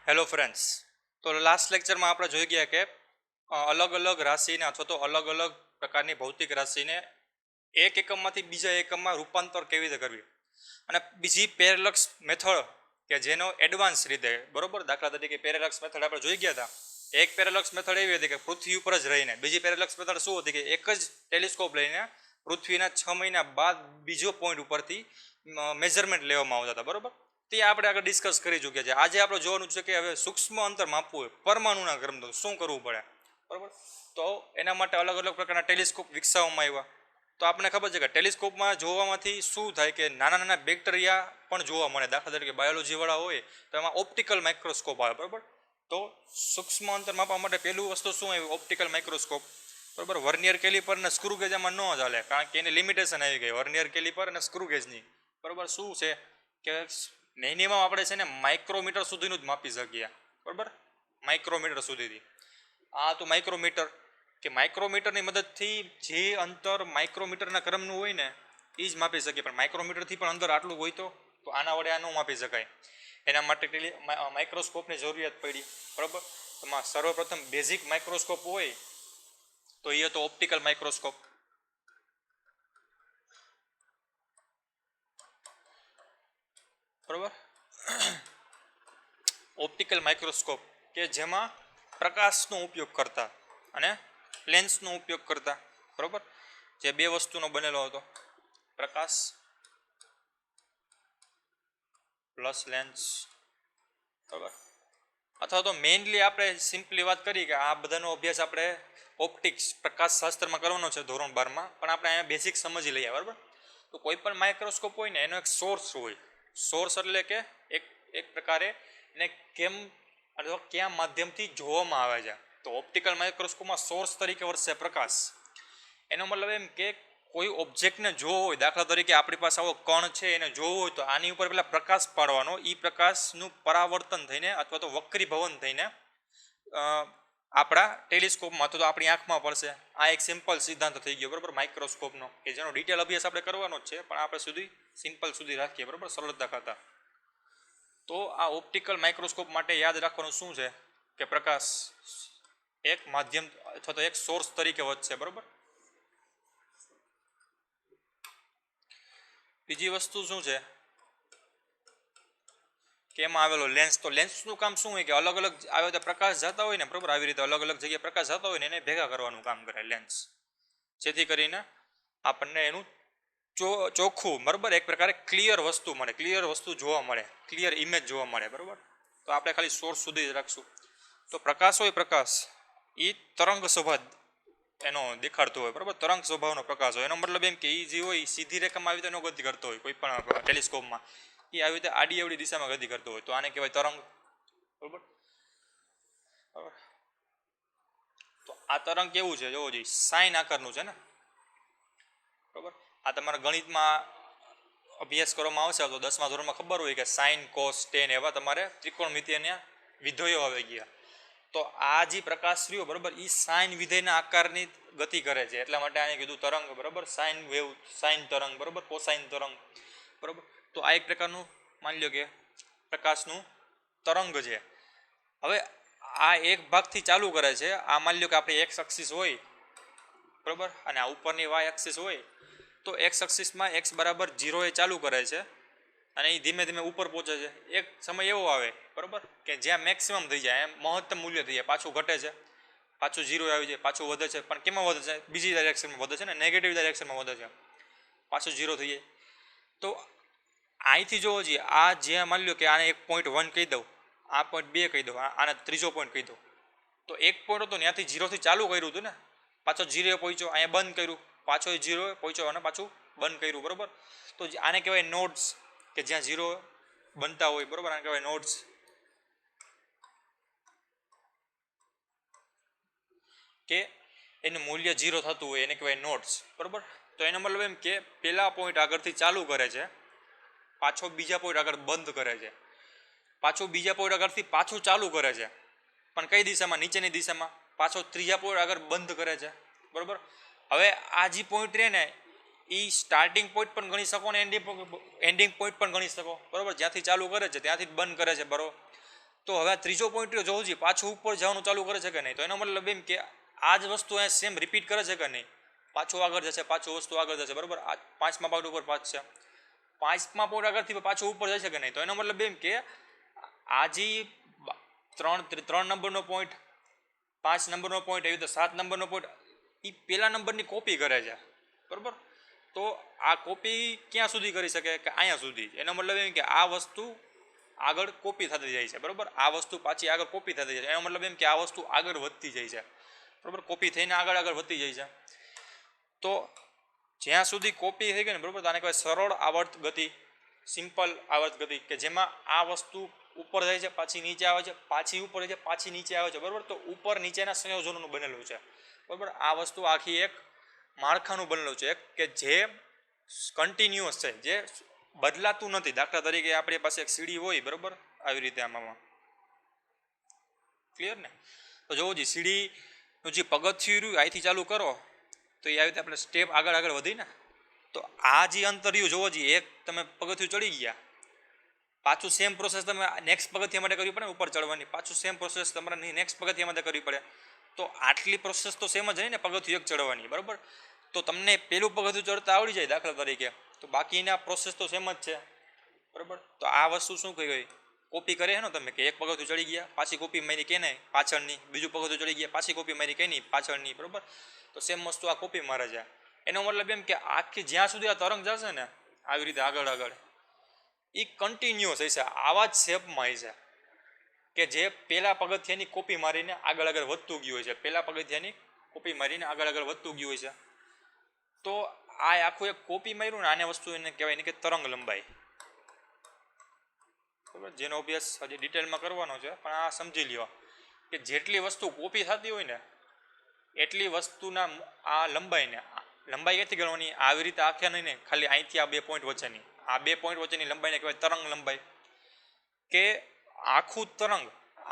Hello friends. તો last લેક્ચરમાં આપણે જોઈ ગયા કે અલગ અલગ રાશિને અથવા તો અલગ અલગ પ્રકારની ભૌતિક રાશિને એક એકમમાંથી બીજા એકમમાં રૂપાંતર કેવી રીતે કરવી, અને બીજી પેરેલક્સ મેથડ કે જેનો એડવાન્સ રીતે, બરોબર, દાખલા તરીકે પેરેલક્સ મેથડ આપણે જોઈ ગયા હતા. એક પેરેલક્સ મેથડ એવી હતી કે પૃથ્વી ઉપર જ રહીને, બીજી પેરેલક્સ મેથડ શું હતી કે એક જ ટેલિસ્કોપ લઈને પૃથ્વીના 6 મહિના બાદ બીજો પોઈન્ટ ઉપરથી મેઝરમેન્ટ લેવામાં આવતા હતા, બરોબર. તે આપણે આગળ ડિસ્કસ કરી ચૂક્યા છે. આજે આપણે જોવાનું છે કે હવે સૂક્ષ્મ અંતર માપવું હોય પરમાણુના ક્રમ તો શું કરવું પડે, બરાબર. તો એના માટે અલગ અલગ પ્રકારના ટેલિસ્કોપ વિકસાવવામાં આવ્યા. તો આપણને ખબર છે કે ટેલિસ્કોપમાં જોવામાંથી શું થાય કે નાના નાના બેક્ટેરિયા પણ જોવા મળે. દાખલા તરીકે બાયોલોજીવાળા હોય તો એમાં ઓપ્ટિકલ માઇક્રોસ્કોપ આવે, બરાબર. તો સૂક્ષ્મ અંતર માપવા માટે પહેલું વસ્તુ શું આવી? ઓપ્ટિકલ માઇક્રોસ્કોપ, બરાબર. વર્નિયર કેલિપર અને સ્ક્રૂ ગેજ એમાં ન ચાલે, કારણ કે એની લિમિટેશન આવી ગઈ વર્નિયર કેલિપર અને સ્ક્રૂ ગેજની, બરાબર. શું છે કે મિનિમમ આપણે છે ને માઇક્રોમીટર સુધીનું જ માપી શકીએ, બરાબર, માઇક્રોમીટર સુધીથી. આ તો માઇક્રોમીટર કે માઇક્રોમીટરની મદદથી જે અંતર માઇક્રોમીટરના ક્રમનું હોય ને એ જ માપી શકીએ, પણ માઇક્રોમીટરથી પણ અંતર આટલું હોય તો આના વડે આ ન માપી શકાય. એના માટે માઇક્રોસ્કોપની જરૂરિયાત પડી, બરાબર. એમાં સર્વપ્રથમ બેઝિક માઇક્રોસ્કોપ હોય તો એ હતો ઓપ્ટિકલ માઇક્રોસ્કોપ, બરાબર. ઓપ્ટિકલ માઇક્રોસ્કોપ કે જેમાં પ્રકાશનો ઉપયોગ કરતા અને લેન્સનો ઉપયોગ કરતા, બરાબર, જે બે વસ્તુનો બનેલો હતો, પ્રકાશ પ્લસ લેન્સ, બરાબર. અથવા તો મેઇનલી આપણે સિમ્પલી વાત કરીએ કે આ બધાનો અભ્યાસ આપણે ઓપ્ટિક્સ પ્રકાશશાસ્ત્રમાં કરવાનો છે ધોરણ 12માં, પણ આપણે અહીંયા બેઝિક સમજી લઈએ, બરાબર. તો કોઈ પણ માઇક્રોસ્કોપ હોય ને એનો એક સોર્સ હોય. સોર્સ એટલે કે એક પ્રકારે એને કેમ અથવા કયા માધ્યમથી જોવામાં આવે છે. તો ઓપ્ટિકલ માઇક્રોસ્કોપમાં સોર્સ તરીકે વર્તે પ્રકાશ. એનો મતલબ એમ કે કોઈ ઓબ્જેક્ટને જોવો હોય, દાખલા તરીકે આપણી પાસે આવો કણ છે એને જોવો હોય તો આની ઉપર પેલા પ્રકાશ પાડવાનો, એ પ્રકાશનું પરાવર્તન થઈને અથવા તો વક્રીભવન થઈને આપણા ટેલિસ્કોપમાં તો આપણી આંખમાં પડશે. આ એક સિમ્પલ સિદ્ધાંત થઈ ગયો, બરાબર, માઇક્રોસ્કોપનો, કે જેનો ડિટેલ અભ્યાસ આપણે કરવાનો જ છે, પણ આપણે સુધી સિમ્પલ સુધી રાખીએ, બરાબર, સરળતા ખાતા. તો આ ઓપ્ટિકલ માઇક્રોસ્કોપ માટે યાદ રાખવાનું શું છે કે પ્રકાશ એક માધ્યમ અથવા તો એક સોર્સ તરીકે વધશે, બરાબર. બીજી વસ્તુ શું છે કે એમાં આવેલો લેન્સ. તો લેન્સનું કામ શું હોય કે અલગ અલગ આવે તો પ્રકાશ જતા હોય ને, બરાબર, આવી રીતે અલગ અલગ જગ્યાએ પ્રકાશ જતા હોય ને એને ભેગા કરવાનું કામ કરે લેન્સ, જેથી કરીને આપણને એનું ચોખ્ખું, બરાબર, એક પ્રકારે ક્લિયર વસ્તુ મળે, ક્લિયર વસ્તુ જોવા મળે, ક્લિયર ઇમેજ જોવા મળે, બરાબર. તો આપણે ખાલી સોર્સ સુધી જ રાખશું. તો પ્રકાશ હોય, પ્રકાશ એ તરંગ સ્વભાવ એનો દેખાડતો હોય, બરાબર, તરંગ સ્વભાવનો પ્રકાશ હોય. એનો મતલબ એમ કે એ જે હોય સીધી રેખામાં આવી રીતે એનો ગતિ કરતો હોય કોઈ પણ ટેલિસ્કોપમાં, એ આવી રીતે આડી અવળી દિશામાં ગતિ કરતો હોય, તો આને કહેવાય તરંગ, બરાબર. તો આ તરંગ કેવું છે જોવો જોઈએ, સાઈન આકારનું છે ને, બરાબર. આ તમારા ગણિતમાં અભ્યાસ કરવામાં આવશે તો 10મા ધોરણમાં ખબર હોય કે સાઈન, કોસ, ટેન એવા તમારે ત્રિકોણમિતિયના વિધેયો આવી ગયા. તો આ જે પ્રકાશ રહ્યો, બરાબર, એ સાઈન વિધેયના આકારની ગતિ કરે છે, એટલા માટે આને કીધું તરંગ, બરાબર. સાઈન વેવ, સાઈન તરંગ, બરાબર, કોસાઈન તરંગ, બરાબર. તો આ એક પ્રકારનું માની લો કે પ્રકાશનું તરંગ છે. હવે આ એક ભાગથી ચાલુ કરે છે. આ માની લો કે આપણે એક્સ એક્સિસ હોય, બરાબર, અને આ ઉપરની વાય એક્સિસ હોય, તો એક્સ એક્સિસમાં એક્સ બરાબર 0 એ ચાલુ કરે છે અને એ ધીમે ધીમે ઉપર પહોંચે છે. એક સમય એવો આવે, બરાબર, કે જ્યાં મેક્સિમમ થઈ જાય, એમ મહત્તમ મૂલ્ય થઈ જાય, પાછું ઘટે છે, પાછું 0 આવી જાય, પાછું વધે છે, પણ કેમાં વધે છે? બીજી ડાયરેક્શનમાં વધે છે ને, નેગેટિવ ડાયરેક્શનમાં વધે છે, પાછું 0 થઈ જાય. તો અહીંથી જોવો જોઈએ, આ જ્યાં માની લો કે આને એક પોઈન્ટ 1 કહી દઉં, આ પોઈન્ટ 2 કહી દઉં, આને ત્રીજો પોઈન્ટ કહી દઉં, તો એક પોઈન્ટ હતો ત્યાંથી 0થી ચાલુ કર્યું હતું ને, પાછો 0 પહોંચ્યો, અહીંયા બંધ કર્યું, પાછો 0 પહોંચ્યો અને પાછું બંધ કર્યું, બરાબર. તો આને કહેવાય નોડ્સ, કે જ્યાં 0 બનતા હોય, બરાબર, આને કહેવાય નોડ્સ. કે એનું મૂલ્ય 0 થતું હોય એને કહેવાય નોડ્સ, બરાબર. તો એનો મતલબ એમ કે પહેલા પોઈન્ટ આગળથી ચાલુ કરે છે, પાછો બીજા પોઈન્ટ આગળ બંધ કરે છે, પાછું બીજા પોઈન્ટ આગળથી પાછું ચાલુ કરે છે, પણ કઈ દિશામાં? નીચેની દિશામાં. પાછો ત્રીજા પોઈન્ટ આગળ બંધ કરે છે, બરાબર. હવે આ જે પોઈન્ટ રહે ને એ સ્ટાર્ટિંગ પોઈન્ટ પણ ગણી શકો ને એન્ડિંગ પોઈન્ટ પણ ગણી શકો, બરાબર. જ્યાંથી ચાલુ કરે છે ત્યાંથી બંધ કરે છે, બરાબર. તો હવે આ ત્રીજો પોઈન્ટ જોવું જોઈએ, પાછું ઉપર જવાનું ચાલુ કરે છે કે નહીં. તો એનો મતલબ એમ કે આ જ વસ્તુ અહીંયા સેમ રિપીટ કરે છે કે નહીં, પાછું આગળ જશે, પાછું વસ્તુ આગળ જશે, બરાબર. આ 5મા પોઈન્ટ ઉપર પાછશે, 5મા પોઈન્ટ આગળથી પાછું ઉપર જાય છે કે નહીં. તો એનો મતલબ એમ કે આ જે 3 નંબરનો પોઈન્ટ, 5 નંબરનો પોઈન્ટ, એવી રીતે 7 નંબરનો પોઈન્ટ, એ પહેલા નંબરની કોપી કરે છે, બરાબર. તો આ કોપી ક્યાં સુધી કરી શકે કે અહીંયા સુધી. એનો મતલબ એમ કે આ વસ્તુ આગળ કોપી થતી જાય છે, બરાબર. આ વસ્તુ પાછી આગળ કોપી થતી જાય છે. એનો મતલબ એમ કે આ વસ્તુ આગળ વધતી જાય છે, બરાબર. કોપી થઈને આગળ વધતી જાય છે. તો જ્યાં સુધી કોપી થઈ ગઈ ને, બરાબર, આને કહેવાય સરળ આવર્ત ગતિ, સિમ્પલ આવર્ત ગતિ, કે જેમાં આ વસ્તુ ઉપર જાય છે, પાછી નીચે આવે છે, પાછી ઉપર જાય છે, પાછી નીચે આવે છે, બરાબર. તો ઉપર નીચેના સંયોજનોનું બનેલું છે, બરાબર. આ વસ્તુ આખી એક માળખાનું બનેલું છે કે જે કન્ટિન્યુઅસ છે, જે બદલાતું નથી. દાખલા તરીકે આપણી પાસે એક સીડી હોય, બરાબર, આવી રીતે આમાં ક્લિયર ને. તો જોવો જી સીડીનું જે પગથિયું રહ્યું અહીંથી ચાલુ કરો તો એ આવી રીતે આપણે સ્ટેપ આગળ વધીને, તો આ જે અંતર રહ્યું જોવો જી, એક તમે પગથિયું ચડી ગયા, પાછું સેમ પ્રોસેસ તમે નેક્સ્ટ પગથિયા માટે કરવી પડે ને, ઉપર ચડવાની, પાછું સેમ પ્રોસેસ તમારે નેક્સ્ટ પગથિયા માટે કરવી પડે. તો આટલી પ્રોસેસ તો સેમ જ રહી ને પગથિયું એક ચડવાની, બરાબર. તો તમને પેલું પગથિયું ચડતા આવડી જાય દાખલા તરીકે, તો બાકીના પ્રોસેસ તો સેમ જ છે, બરાબર. તો આ વસ્તુ શું કહી ગઈ, કોપી કરે છે ને તમે, કે એક પગથિયું ચડી ગયા, પાછી કોપી મારી કે નહીં પાછળની, બીજું પગથિયું ચડી ગયા, પાછી કોપી મારી કે નહીં પાછળની, બરાબર. તો સેમ વસ્તુ આ કોપી મારે છે. એનો મતલબ એમ કે આખી જ્યાં સુધી આ તરંગ જશે ને આવી રીતે આગળ એ કન્ટિન્યુઅસ હશે, આવા જ શેપમાં હશે, કે જે પહેલા પગથિયાની કોપી મારીને આગળ વધતું ગયું હોય છે, પહેલા પગથિયાની કોપી મારીને આગળ વધતું ગયું હોય છે. તો આ આખું એક કોપી માર્યું ને, આને વસ્તુ એને કહેવાય ને કે તરંગ લંબાઈ, બરાબર. જેનો અભ્યાસ હજી ડિટેલમાં કરવાનો છે, પણ આ સમજી લ્યો કે જેટલી વસ્તુ કોપી થતી હોય ને એટલી વસ્તુના આ લંબાઈને, લંબાઈ ક્યાંથી ગણવાની, આવી રીતે આખે નહીં ને, ખાલી અહીંથી આ 2 પોઈન્ટ વચ્ચેની, આ 2 પોઈન્ટ વચ્ચેની લંબાઈને કહેવાય તરંગ લંબાઈ. કે આખું તરંગ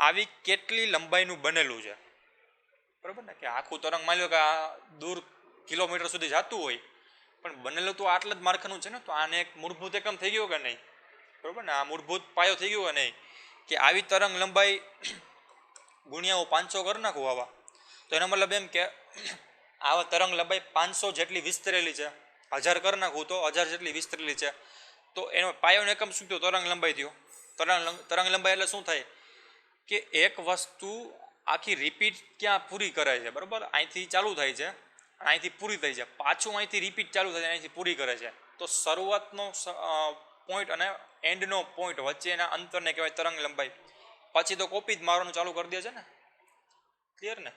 આવી કેટલી લંબાઈનું બનેલું છે, બરાબર ને. કે આખું તરંગ માની લો કે આ દૂર કિલોમીટર સુધી જતું હોય, પણ બનેલું તો આટલા જ માળખાનું છે ને. તો આને એક મૂળભૂત એકમ થઈ ગયો કે નહીં, બરાબર ને. આ મૂળભૂત પાયો થઈ ગયો કે નહીં, કે આવી તરંગ લંબાઈ ગુણ્યા હું 500 કરી નાખું આવા, તો એનો મતલબ એમ કે આવા તરંગ લંબાઈ 500 જેટલી વિસ્તરેલી છે. 1000 કરી નાખું તો 1000 જેટલી વિસ્તરેલી છે. તો એનો પાયોનો એકમ શું થયો, તરંગ લંબાઈ થયો. તરંગ લંબાઈ એટલે શું થાય કે એક વસ્તુ આખી રિપીટ ક્યાં પૂરી કરાય છે, બરાબર. અહીંથી ચાલુ થાય છે, અહીંથી પૂરી થઈ છે, પાછું અહીંથી રિપીટ ચાલુ થાય છે, અહીંથી પૂરી કરે છે. તો શરૂઆતનો પોઈન્ટ અને એન્ડનો પોઈન્ટ વચ્ચેના અંતરને કહેવાય તરંગ લંબાઈ. પછી તો કોપી જ મારવાનું ચાલુ કરી દે છે ને, ક્લિયર ને.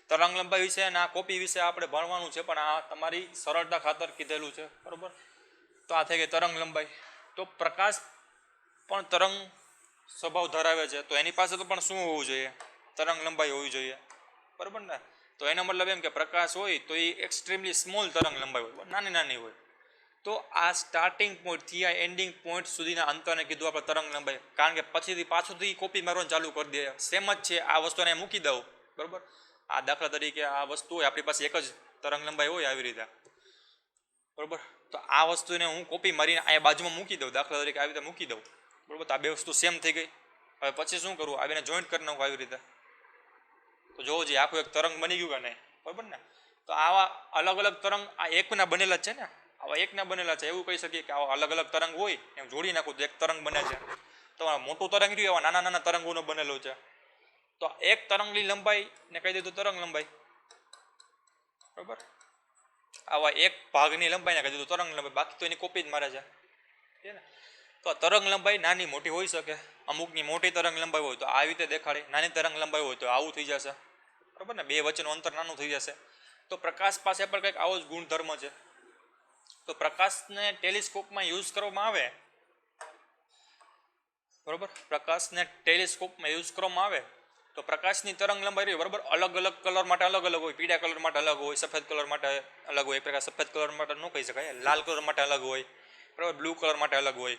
તરંગ લંબાઈ વિશે અને આ કોપી વિશે આપણે ભણવાનું છે, પણ આ તમારી સરળતા ખાતર કીધેલું છે, બરાબર. તો આ થઈ ગઈ તરંગ લંબાઈ. તો પ્રકાશ પણ તરંગ સ્વભાવ ધરાવે છે, તો એની પાસે તો પણ શું હોવું જોઈએ, તરંગ લંબાઈ હોવી જોઈએ, બરાબર ને. તો એનો મતલબ એમ કે પ્રકાશ હોય તો એ એક્સ્ટ્રીમલી સ્મોલ તરંગ લંબાઈ હોય, નાની હોય. તો આ સ્ટાર્ટિંગ પોઈન્ટથી આ એન્ડિંગ પોઈન્ટ સુધીના અંતરને કીધું આપણે તરંગ લંબાઈ. કારણ કે પછીથી પાછુંથી કોપી મારવાનું ચાલુ કરી દે, સેમ જ છે. આ વસ્તુને મૂકી દઉં, બરાબર. આ દાખલા તરીકે આ વસ્તુ હોય, આપણી પાસે એક જ તરંગ લંબાઈ હોય આવી રીતે, બરાબર. તો આ વસ્તુને હું કોપી મારીને અહીંયા બાજુમાં મૂકી દઉં, દાખલા તરીકે આવી રીતે મૂકી દઉં, બરાબર. તો આ 2 વસ્તુ સેમ થઈ ગઈ. હવે પછી શું કરવું, આવીને જોઈન્ટ કરી નાખું આવી રીતે. તો જોવો જોઈએ આખું એક તરંગ બની ગયું કે નહીં, બરાબર ને. તો આવા અલગ અલગ તરંગ આ એકના બનેલા જ છે ને, આવા એકના બનેલા છે. એવું કહી શકીએ કે આવા અલગ અલગ તરંગ હોય એમ જોડી નાખું તો એક તરંગ બને છે. તો મોટું તરંગ રહ્યું એવા નાના તરંગોનો બનેલું છે. તો એક તરંગની લંબાઈને કહી દીધું તરંગ લંબાઈ, બરાબર. આવા એક ભાગની લંબાઈને કહી દીધું તરંગ લંબાઈ, બાકી તો એની કોપી જ મારે છે. તો તરંગ લંબાઈ નાની મોટી હોઈ શકે. અમુકની મોટી તરંગ લંબાઈ હોય તો આવી રીતે દેખાડે, નાની તરંગ લંબાઈ હોય તો આવું થઈ જશે, બરાબર ને. 2 વચ્ચેનું અંતર નાનું થઈ જશે. તો પ્રકાશ પાસે પણ કંઈક આવો જ ગુણધર્મ છે. તો પ્રકાશને ટેલિસ્કોપમાં યુઝ કરવામાં આવે, બરાબર. પ્રકાશને ટેલિસ્કોપમાં યુઝ કરવામાં આવે તો પ્રકાશની તરંગ લંબાઈ રહી, બરાબર. અલગ અલગ કલર માટે અલગ હોય, પીળા કલર માટે અલગ હોય, સફેદ કલર માટે અલગ હોય. પ્રકાશ સફેદ કલર માટે ન કહી શકાય, લાલ કલર માટે અલગ હોય, બરાબર. બ્લુ કલર માટે અલગ હોય.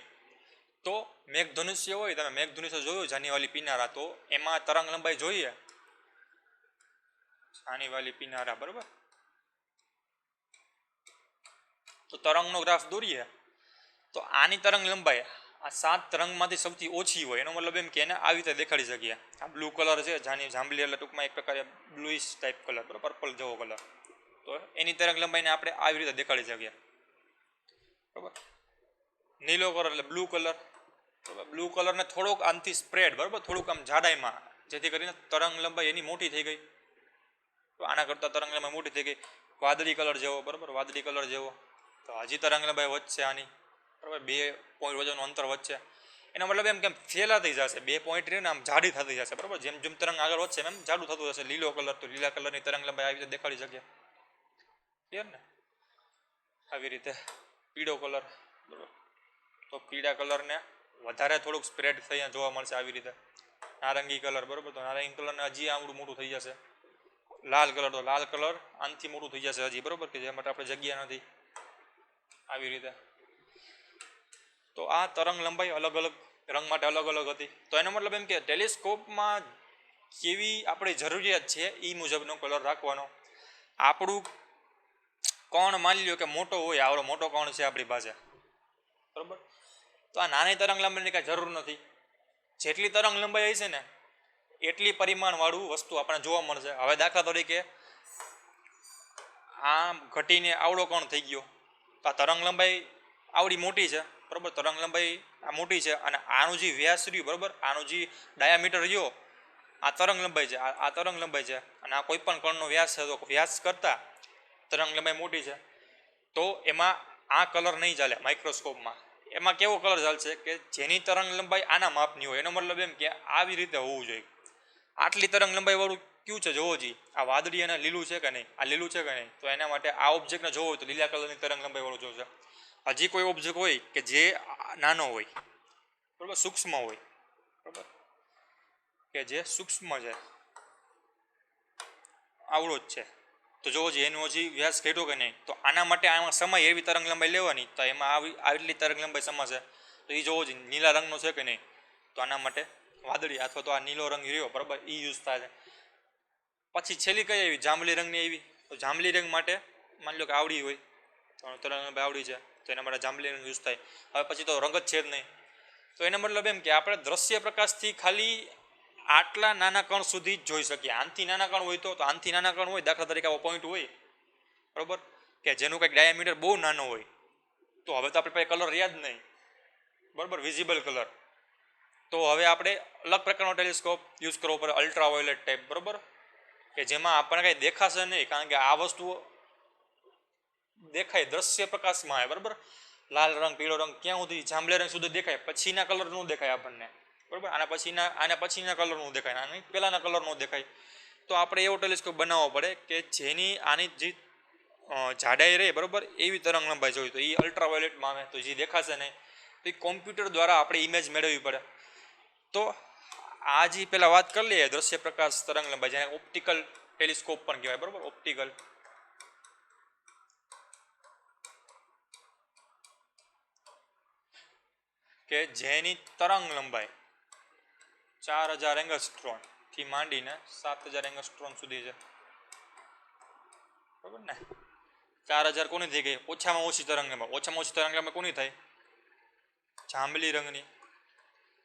તો મેઘધનુષ્ય હોય, તમે મેઘધનુષ્ય જોયું જાનીવાલી પીનારા, તો એમાં તરંગ લંબાઈ જોઈએ જાનીવાલી પીનારા, બરાબર. તો તરંગનો ગ્રાફ દોરીએ તો આની તરંગ લંબાઈ આ 7 રંગમાંથી સૌથી ઓછી હોય. એનો મતલબ એમ કે એને આવી રીતે દેખાડી શકીએ. આ બ્લુ કલર છે, જાંબલી એટલે ટૂંકમાં એક પ્રકારે બ્લુઇશ ટાઈપ કલર, બરાબર, પર્પલ જેવો કલર. તો એની તરંગ લંબાઈને આપણે આવી રીતે દેખાડી શકીએ, બરાબર. નીલો કલર એટલે બ્લુ કલર, બરાબર. બ્લુ કલરને થોડોક આનથી સ્પ્રેડ, બરાબર, થોડુંક આમ જાડાઈમાં, જેથી કરીને તરંગ લંબાઈ એની મોટી થઈ ગઈ. તો આના કરતાં તરંગ લંબાઈ મોટી થઈ ગઈ. વાદળી કલર જેવો, બરાબર, વાદળી કલર જેવો. તો હજી તરંગ લંબાઈ વધશે આની, બરાબર, 2 પોઈન્ટ વચ્ચેનું અંતર વધશે. એનો મતલબ એમ કે ફેલાતી જશે, 2 પોઈન્ટ રહીને આમ જાડી થતી જશે, બરાબર. જેમ જેમ તરંગ આગળ વધશે એમ જાડું થતું જશે. લીલો કલર, તો લીલા કલરની તરંગ લંબાઈ આવી રીતે દેખાડી શકીએ, ક્લિયર ને? આવી રીતે પીળો કલર, બરાબર, તો પીળા કલરને વધારે થોડુંક સ્પ્રેડ થઈ જોવા મળશે આવી રીતે. નારંગી કલર, બરાબર, તો નારંગી કલરને હજી આવડું મોટું થઈ જશે. લાલ કલર, તો લાલ કલર આનથી મોટું થઈ જશે હજી, બરાબર, કે જે માટે આપણે જગ્યા નથી, આવી રીતે. તો આ તરંગ લંબાઈ અલગ અલગ રંગ માટે અલગ અલગ હતી. તો એનો મતલબ એમ કે ટેલિસ્કોપમાં કેવી આપણી જરૂરિયાત છે એ મુજબનો કલર રાખવાનો. આપણું કોણ માની લ્યો કે મોટો હોય, આવડો મોટો કોણ છે આપણી પાસે, બરાબર, તો આ નાની તરંગ લંબાઈની કાંઈ જરૂર નથી. જેટલી તરંગ લંબાઈ હશે ને એટલી પરિમાણવાળું વસ્તુ આપણને જોવા મળશે. હવે દાખલા તરીકે આ ઘટીને આવડો કોણ થઈ ગયો, તો આ તરંગ લંબાઈ આવડી મોટી છે, બરાબર, તરંગ લંબાઈ આ મોટી છે, અને આનું જે વ્યાસ રહ્યું, બરાબર, આનું જે ડાયામીટર રહ્યો, આ તરંગ લંબાઈ છે, આ તરંગ લંબાઈ છે, અને આ કોઈ પણ કણનો વ્યાસ છે, તો વ્યાસ કરતાં તરંગ લંબાઈ મોટી છે. તો એમાં આ કલર નહીં ચાલે માઇક્રોસ્કોપમાં. એમાં કેવો કલર ચાલશે કે જેની તરંગ લંબાઈ આના માપની હોય. એનો મતલબ એમ કે આવી રીતે હોવું જોઈએ. આટલી તરંગ લંબાઈ વાળું કયું છે જોવો જી, આ વાદળી અને લીલું છે કે નહીં, આ લીલું છે કે નહીં, તો એના માટે આ ઓબ્જેક્ટને જોવો હોય તો લીલા કલરની તરંગ લંબાઈ વાળું જોશે. હજી કોઈ ઓબ્જેક્ટ હોય કે જે નાનો હોય, બરાબર, સૂક્ષ્મ હોય, બરાબર, કે જે સૂક્ષ્મ છે, આવડો જ છે, તો જોવો જોઈએ એનું હજી વ્યાસ ઘટ્યો કે નહીં. તો આના માટે આમાં સમય એવી તરંગ લંબાઈ લેવાની, તો એમાં આટલી તરંગ લંબાઈ સમાશે. તો એ જોવો જોઈએ નીલા રંગનો છે કે નહીં, તો આના માટે વાદળી અથવા તો આ નીલો રંગ રહ્યો, બરાબર, એ યુઝ થાય છે. પછી છેલ્લી કઈ આવી, જાંબલી રંગની આવી. તો જાંબલી રંગ માટે માની લો કે આવડી હોય, તો તરંગ લંબાઈ આવડી છે, તો એના માટે જાંબલી રંગ યુઝ થાય. હવે પછી તો રંગ જ છે જ નહીં. તો એનો મતલબ એમ કે આપણે દ્રશ્ય પ્રકાશથી ખાલી આટલા નાના કણ સુધી જ જોઈ શકીએ. આનથી નાના કણ હોય તો આનથી નાના કણ હોય, દાખલા તરીકે આવો પોઈન્ટ હોય, બરાબર, કે જેનું કંઈક ડાયામીટર બહુ નાનો હોય, તો હવે તો આપણે પાસે કલર રહ્યા જ નહીં, બરાબર, વિઝિબલ કલર. તો હવે આપણે અલગ પ્રકારનો ટેલિસ્કોપ યુઝ કરવો પડે, અલ્ટ્રાવાયોલેટ ટાઈપ, બરાબર, કે જેમાં આપણને કંઈ દેખાશે નહીં, કારણ કે આ વસ્તુ દેખાય દ્રશ્ય પ્રકાશમાં આવે, બરાબર. લાલ રંગ, પીળો રંગ ક્યાં સુધી, જાંબલી રંગ સુધી દેખાય, પછીના કલર નું દેખાય આપણને, બરાબર. આના પછીના કલર નું દેખાય, આની પહેલાના કલર નું દેખાય. તો આપણે એવો ટેલિસ્કોપ બનાવવો પડે કે જેની આની જે જાડાઈ રહે, બરાબર, એવી તરંગ લંબાઈ જોઈએ. તો એ અલ્ટ્રાવાયોલેટમાં આવે, તો જે દેખાશે નહીં, તો એ કોમ્પ્યુટર દ્વારા આપણે ઇમેજ મેળવવી પડે. તો આ જે પહેલાં વાત કરી લઈએ દ્રશ્ય પ્રકાશ તરંગ લંબાઈ, જેને ઓપ્ટિકલ ટેલિસ્કોપ પણ કહેવાય, બરાબર, ઓપ્ટિકલ. કે જેની તરંગ લંબાઈ 4000 એંગસ્ટ્રોમ થી માંડીને 7000 એંગસ્ટ્રોમ સુધી છે, બરાબર ને. 4000 કોની થઈ ગઈ? ઓછામાં ઓછી તરંગ લંબાઈ. ઓછામાં ઓછી તરંગ લંબાઈ કોની થાય? જાંબલી રંગની.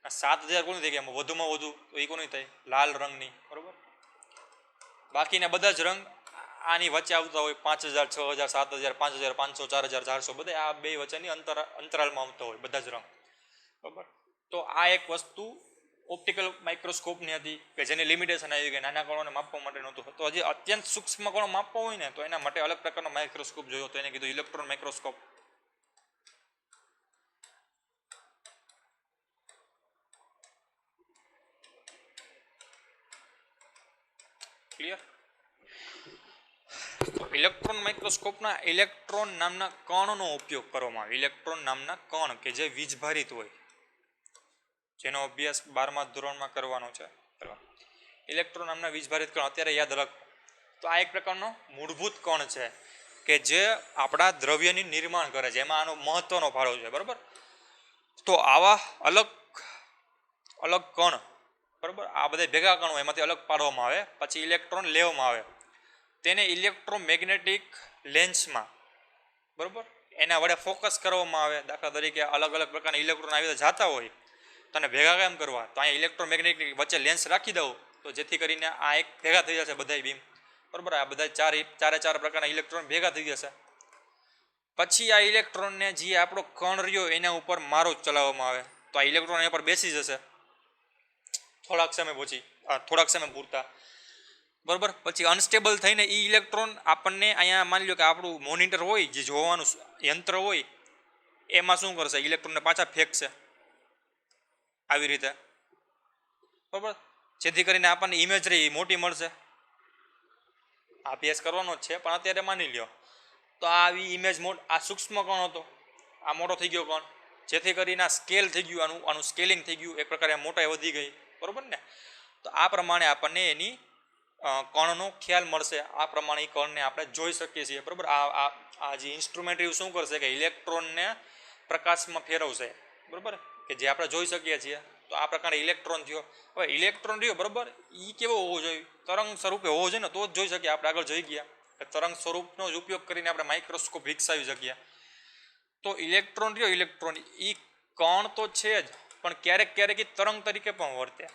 7000 કોની થઈ ગઈ? વધુમાં વધુ તો એ કોની થાય? લાલ રંગની, બરાબર. બાકીના બધા જ રંગ આની વચ્ચે આવતા હોય, 5000, 6000, 7000, 5500, 4400, બધા આ બે વચ્ચેની અંતરાલમાં આવતા હોય બધા જ રંગ, બરાબર. તો આ એક વસ્તુ ઓપ્ટિકલ માઇક્રોસ્કોપની હતી કે જેની લિમિટેશન આવી ગઈ, નાના કણોને માપવા માટે નહોતું. તો હજી અત્યંત સૂક્ષ્મ કણો માપવા હોય ને, તો એના માટે અલગ પ્રકારનો માઇક્રોસ્કોપ જોયો, તો એને કીધું ઇલેક્ટ્રોન માઇક્રોસ્કોપ. ક્લિયર? તો ઇલેક્ટ્રોન માઇક્રોસ્કોપના ઇલેક્ટ્રોન નામના કણનો ઉપયોગ કરવામાં આવે. ઇલેક્ટ્રોન નામના કણ કે જે વીજભારિત હોય, જેનો અભ્યાસ 12મા ધોરણમાં કરવાનો છે. ઇલેક્ટ્રોન નામના વીજભારિત કણ અત્યારે યાદ રાખ. તો આ એક પ્રકારનો મૂળભૂત કણ છે કે જે આપણા દ્રવ્યની નિર્માણ કરે છે, એમાં આનો મહત્વનો ફાળો છે, બરાબર. તો આવા અલગ અલગ કણ, બરાબર, આ બધા ભેગા કણો એમાંથી અલગ પાડવામાં આવે, પછી ઇલેક્ટ્રોન લેવામાં આવે, તેને ઇલેક્ટ્રોમેગ્નેટિક લેન્સમાં, બરાબર, એના વડે ફોકસ કરવામાં આવે. દાખલા તરીકે અલગ અલગ પ્રકારના ઇલેક્ટ્રોન આવી જતા હોય તને ભેગા કેમ કરવા, તો અહીંયા ઇલેક્ટ્રોમેગ્નેટિક વચ્ચે લેન્સ રાખી દઉં તો જેથી કરીને આ એક ભેગા થઈ જશે બધાય બીમ, બરાબર. આ બધા ચારે ચાર પ્રકારના ઇલેક્ટ્રોન ભેગા થઈ જશે. પછી આ ઇલેક્ટ્રોનને જે આપણો કણ રહ્યો એના ઉપર મારો ચલાવવામાં આવે તો આ ઇલેક્ટ્રોન એના પર બેસી જશે થોડાક સમય પૂરતા, બરાબર. પછી અનસ્ટેબલ થઈને એ ઇલેક્ટ્રોન આપણને અહીંયા માની લો કે આપણું મોનિટર હોય, જે જોવાનું યંત્ર હોય, એમાં શું કરશે, ઇલેક્ટ્રોનને પાછા ફેંકશે આવી રીતે, બરાબર. જેથી કરીને આપણને ઇમેજરી મોટી મળશે. અભ્યાસ કરવાનો જ છે પણ અત્યારે માની લ્યો તો આવી ઇમેજ આ સૂક્ષ્મ કણ હતો, આ મોટો થઈ ગયો કણ, જેથી કરીને આ સ્કેલ થઈ ગયું, આનું સ્કેલિંગ થઈ ગયું, એક પ્રકારે મોટાઈ વધી ગઈ, બરાબર ને. તો આ પ્રમાણે આપણને એની કણનો ખ્યાલ મળશે. આ પ્રમાણે એ કણને આપણે જોઈ શકીએ છીએ, બરાબર. આ જે ઇન્સ્ટ્રુમેન્ટ એવું શું કરશે કે ઇલેક્ટ્રોનને પ્રકાશમાં ફેરવશે, બરાબર, કે જે આપણે જોઈ શકીએ છીએ. તો આ પ્રકારે ઇલેક્ટ્રોન થયો. હવે ઇલેક્ટ્રોન રહ્યો, બરાબર, એ કેવો હોવો જોઈએ, તરંગ સ્વરૂપે હોવો જોઈએ ને, તો જ જોઈ શકીએ. આપણે આગળ જોઈ ગયા કે તરંગ સ્વરૂપનો જ ઉપયોગ કરીને આપણે માઇક્રોસ્કોપ વિકસાવી શકીએ. તો ઇલેક્ટ્રોન રહ્યો, ઇલેક્ટ્રોન એ કણ તો છે જ, પણ ક્યારેક ક્યારેક એ તરંગ તરીકે પણ વર્તે,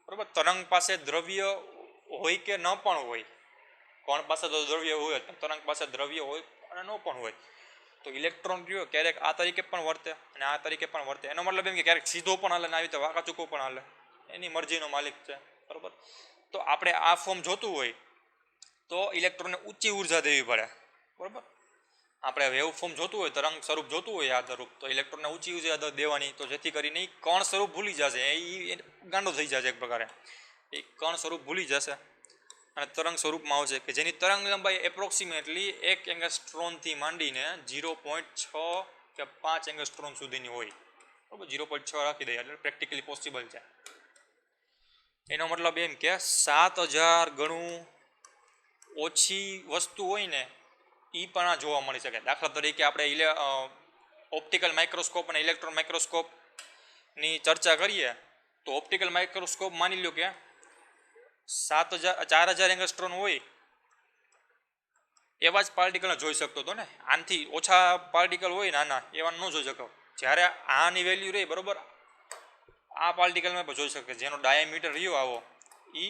બરાબર. તરંગ પાસે દ્રવ્ય હોય કે ન પણ હોય, કણ પાસે તો દ્રવ્ય હોય, તરંગ પાસે દ્રવ્ય હોય અને ન પણ હોય. તો ઇલેક્ટ્રોન રહ્યો ક્યારેક આ તરીકે પણ વર્તે અને આ તરીકે પણ વર્તે. એનો મતલબ એમ કે ક્યારેક સીધો પણ હાલે ને આવી રીતે વાંકાચૂકો પણ હાલે, એની મરજીનો માલિક છે, બરાબર. તો આપણે આ ફોર્મ જોતું હોય તો ઇલેક્ટ્રોનને ઊંચી ઉર્જા દેવી પડે, બરાબર. આપણે વેવ ફોર્મ જોતું હોય, તરંગ સ્વરૂપ જોતું હોય આ સ્વરૂપ, તો ઇલેક્ટ્રોનને ઊંચી ઉર્જા દેવાની, તો જેથી કરીને એ કણ સ્વરૂપ ભૂલી જશે, એ ગાંડો થઈ જશે એક પ્રકારે, એ કણ સ્વરૂપ ભૂલી જશે અને તરંગ સ્વરૂપમાં આવશે કે જેની તરંગ લંબાઈ એપ્રોક્સિમેટલી 1 એંગસ્ટ્રોમથી માંડીને 0.6 કે 5 એંગસ્ટ્રોમ સુધીની હોય, બરાબર. 0.6 રાખી દઈએ એટલે પ્રેક્ટિકલી પોસિબલ છે. એનો મતલબ એમ કે 7000 ગણું ઓછી વસ્તુ હોય ને એ પણ આ જોવા મળી શકે. દાખલા તરીકે આપણે ઓપ્ટિકલ માઇક્રોસ્કોપ અને ઇલેક્ટ્રોન માઇક્રોસ્કોપની ચર્ચા કરીએ તો ઓપ્ટિકલ માઇક્રોસ્કોપ માની લો કે 4000 એંગસ્ટ્રોમ હોય એવા જ પાર્ટિકલને જોઈ શકતો હતો ને. આનાથી ઓછા પાર્ટિકલ હોય નાના એવા ન જોઈ શકો. જ્યારે આની વેલ્યુ રહી, બરાબર, આ પાર્ટિકલમાં પણ જોઈ શકે, જેનો ડાયામીટર રહ્યો આવો એ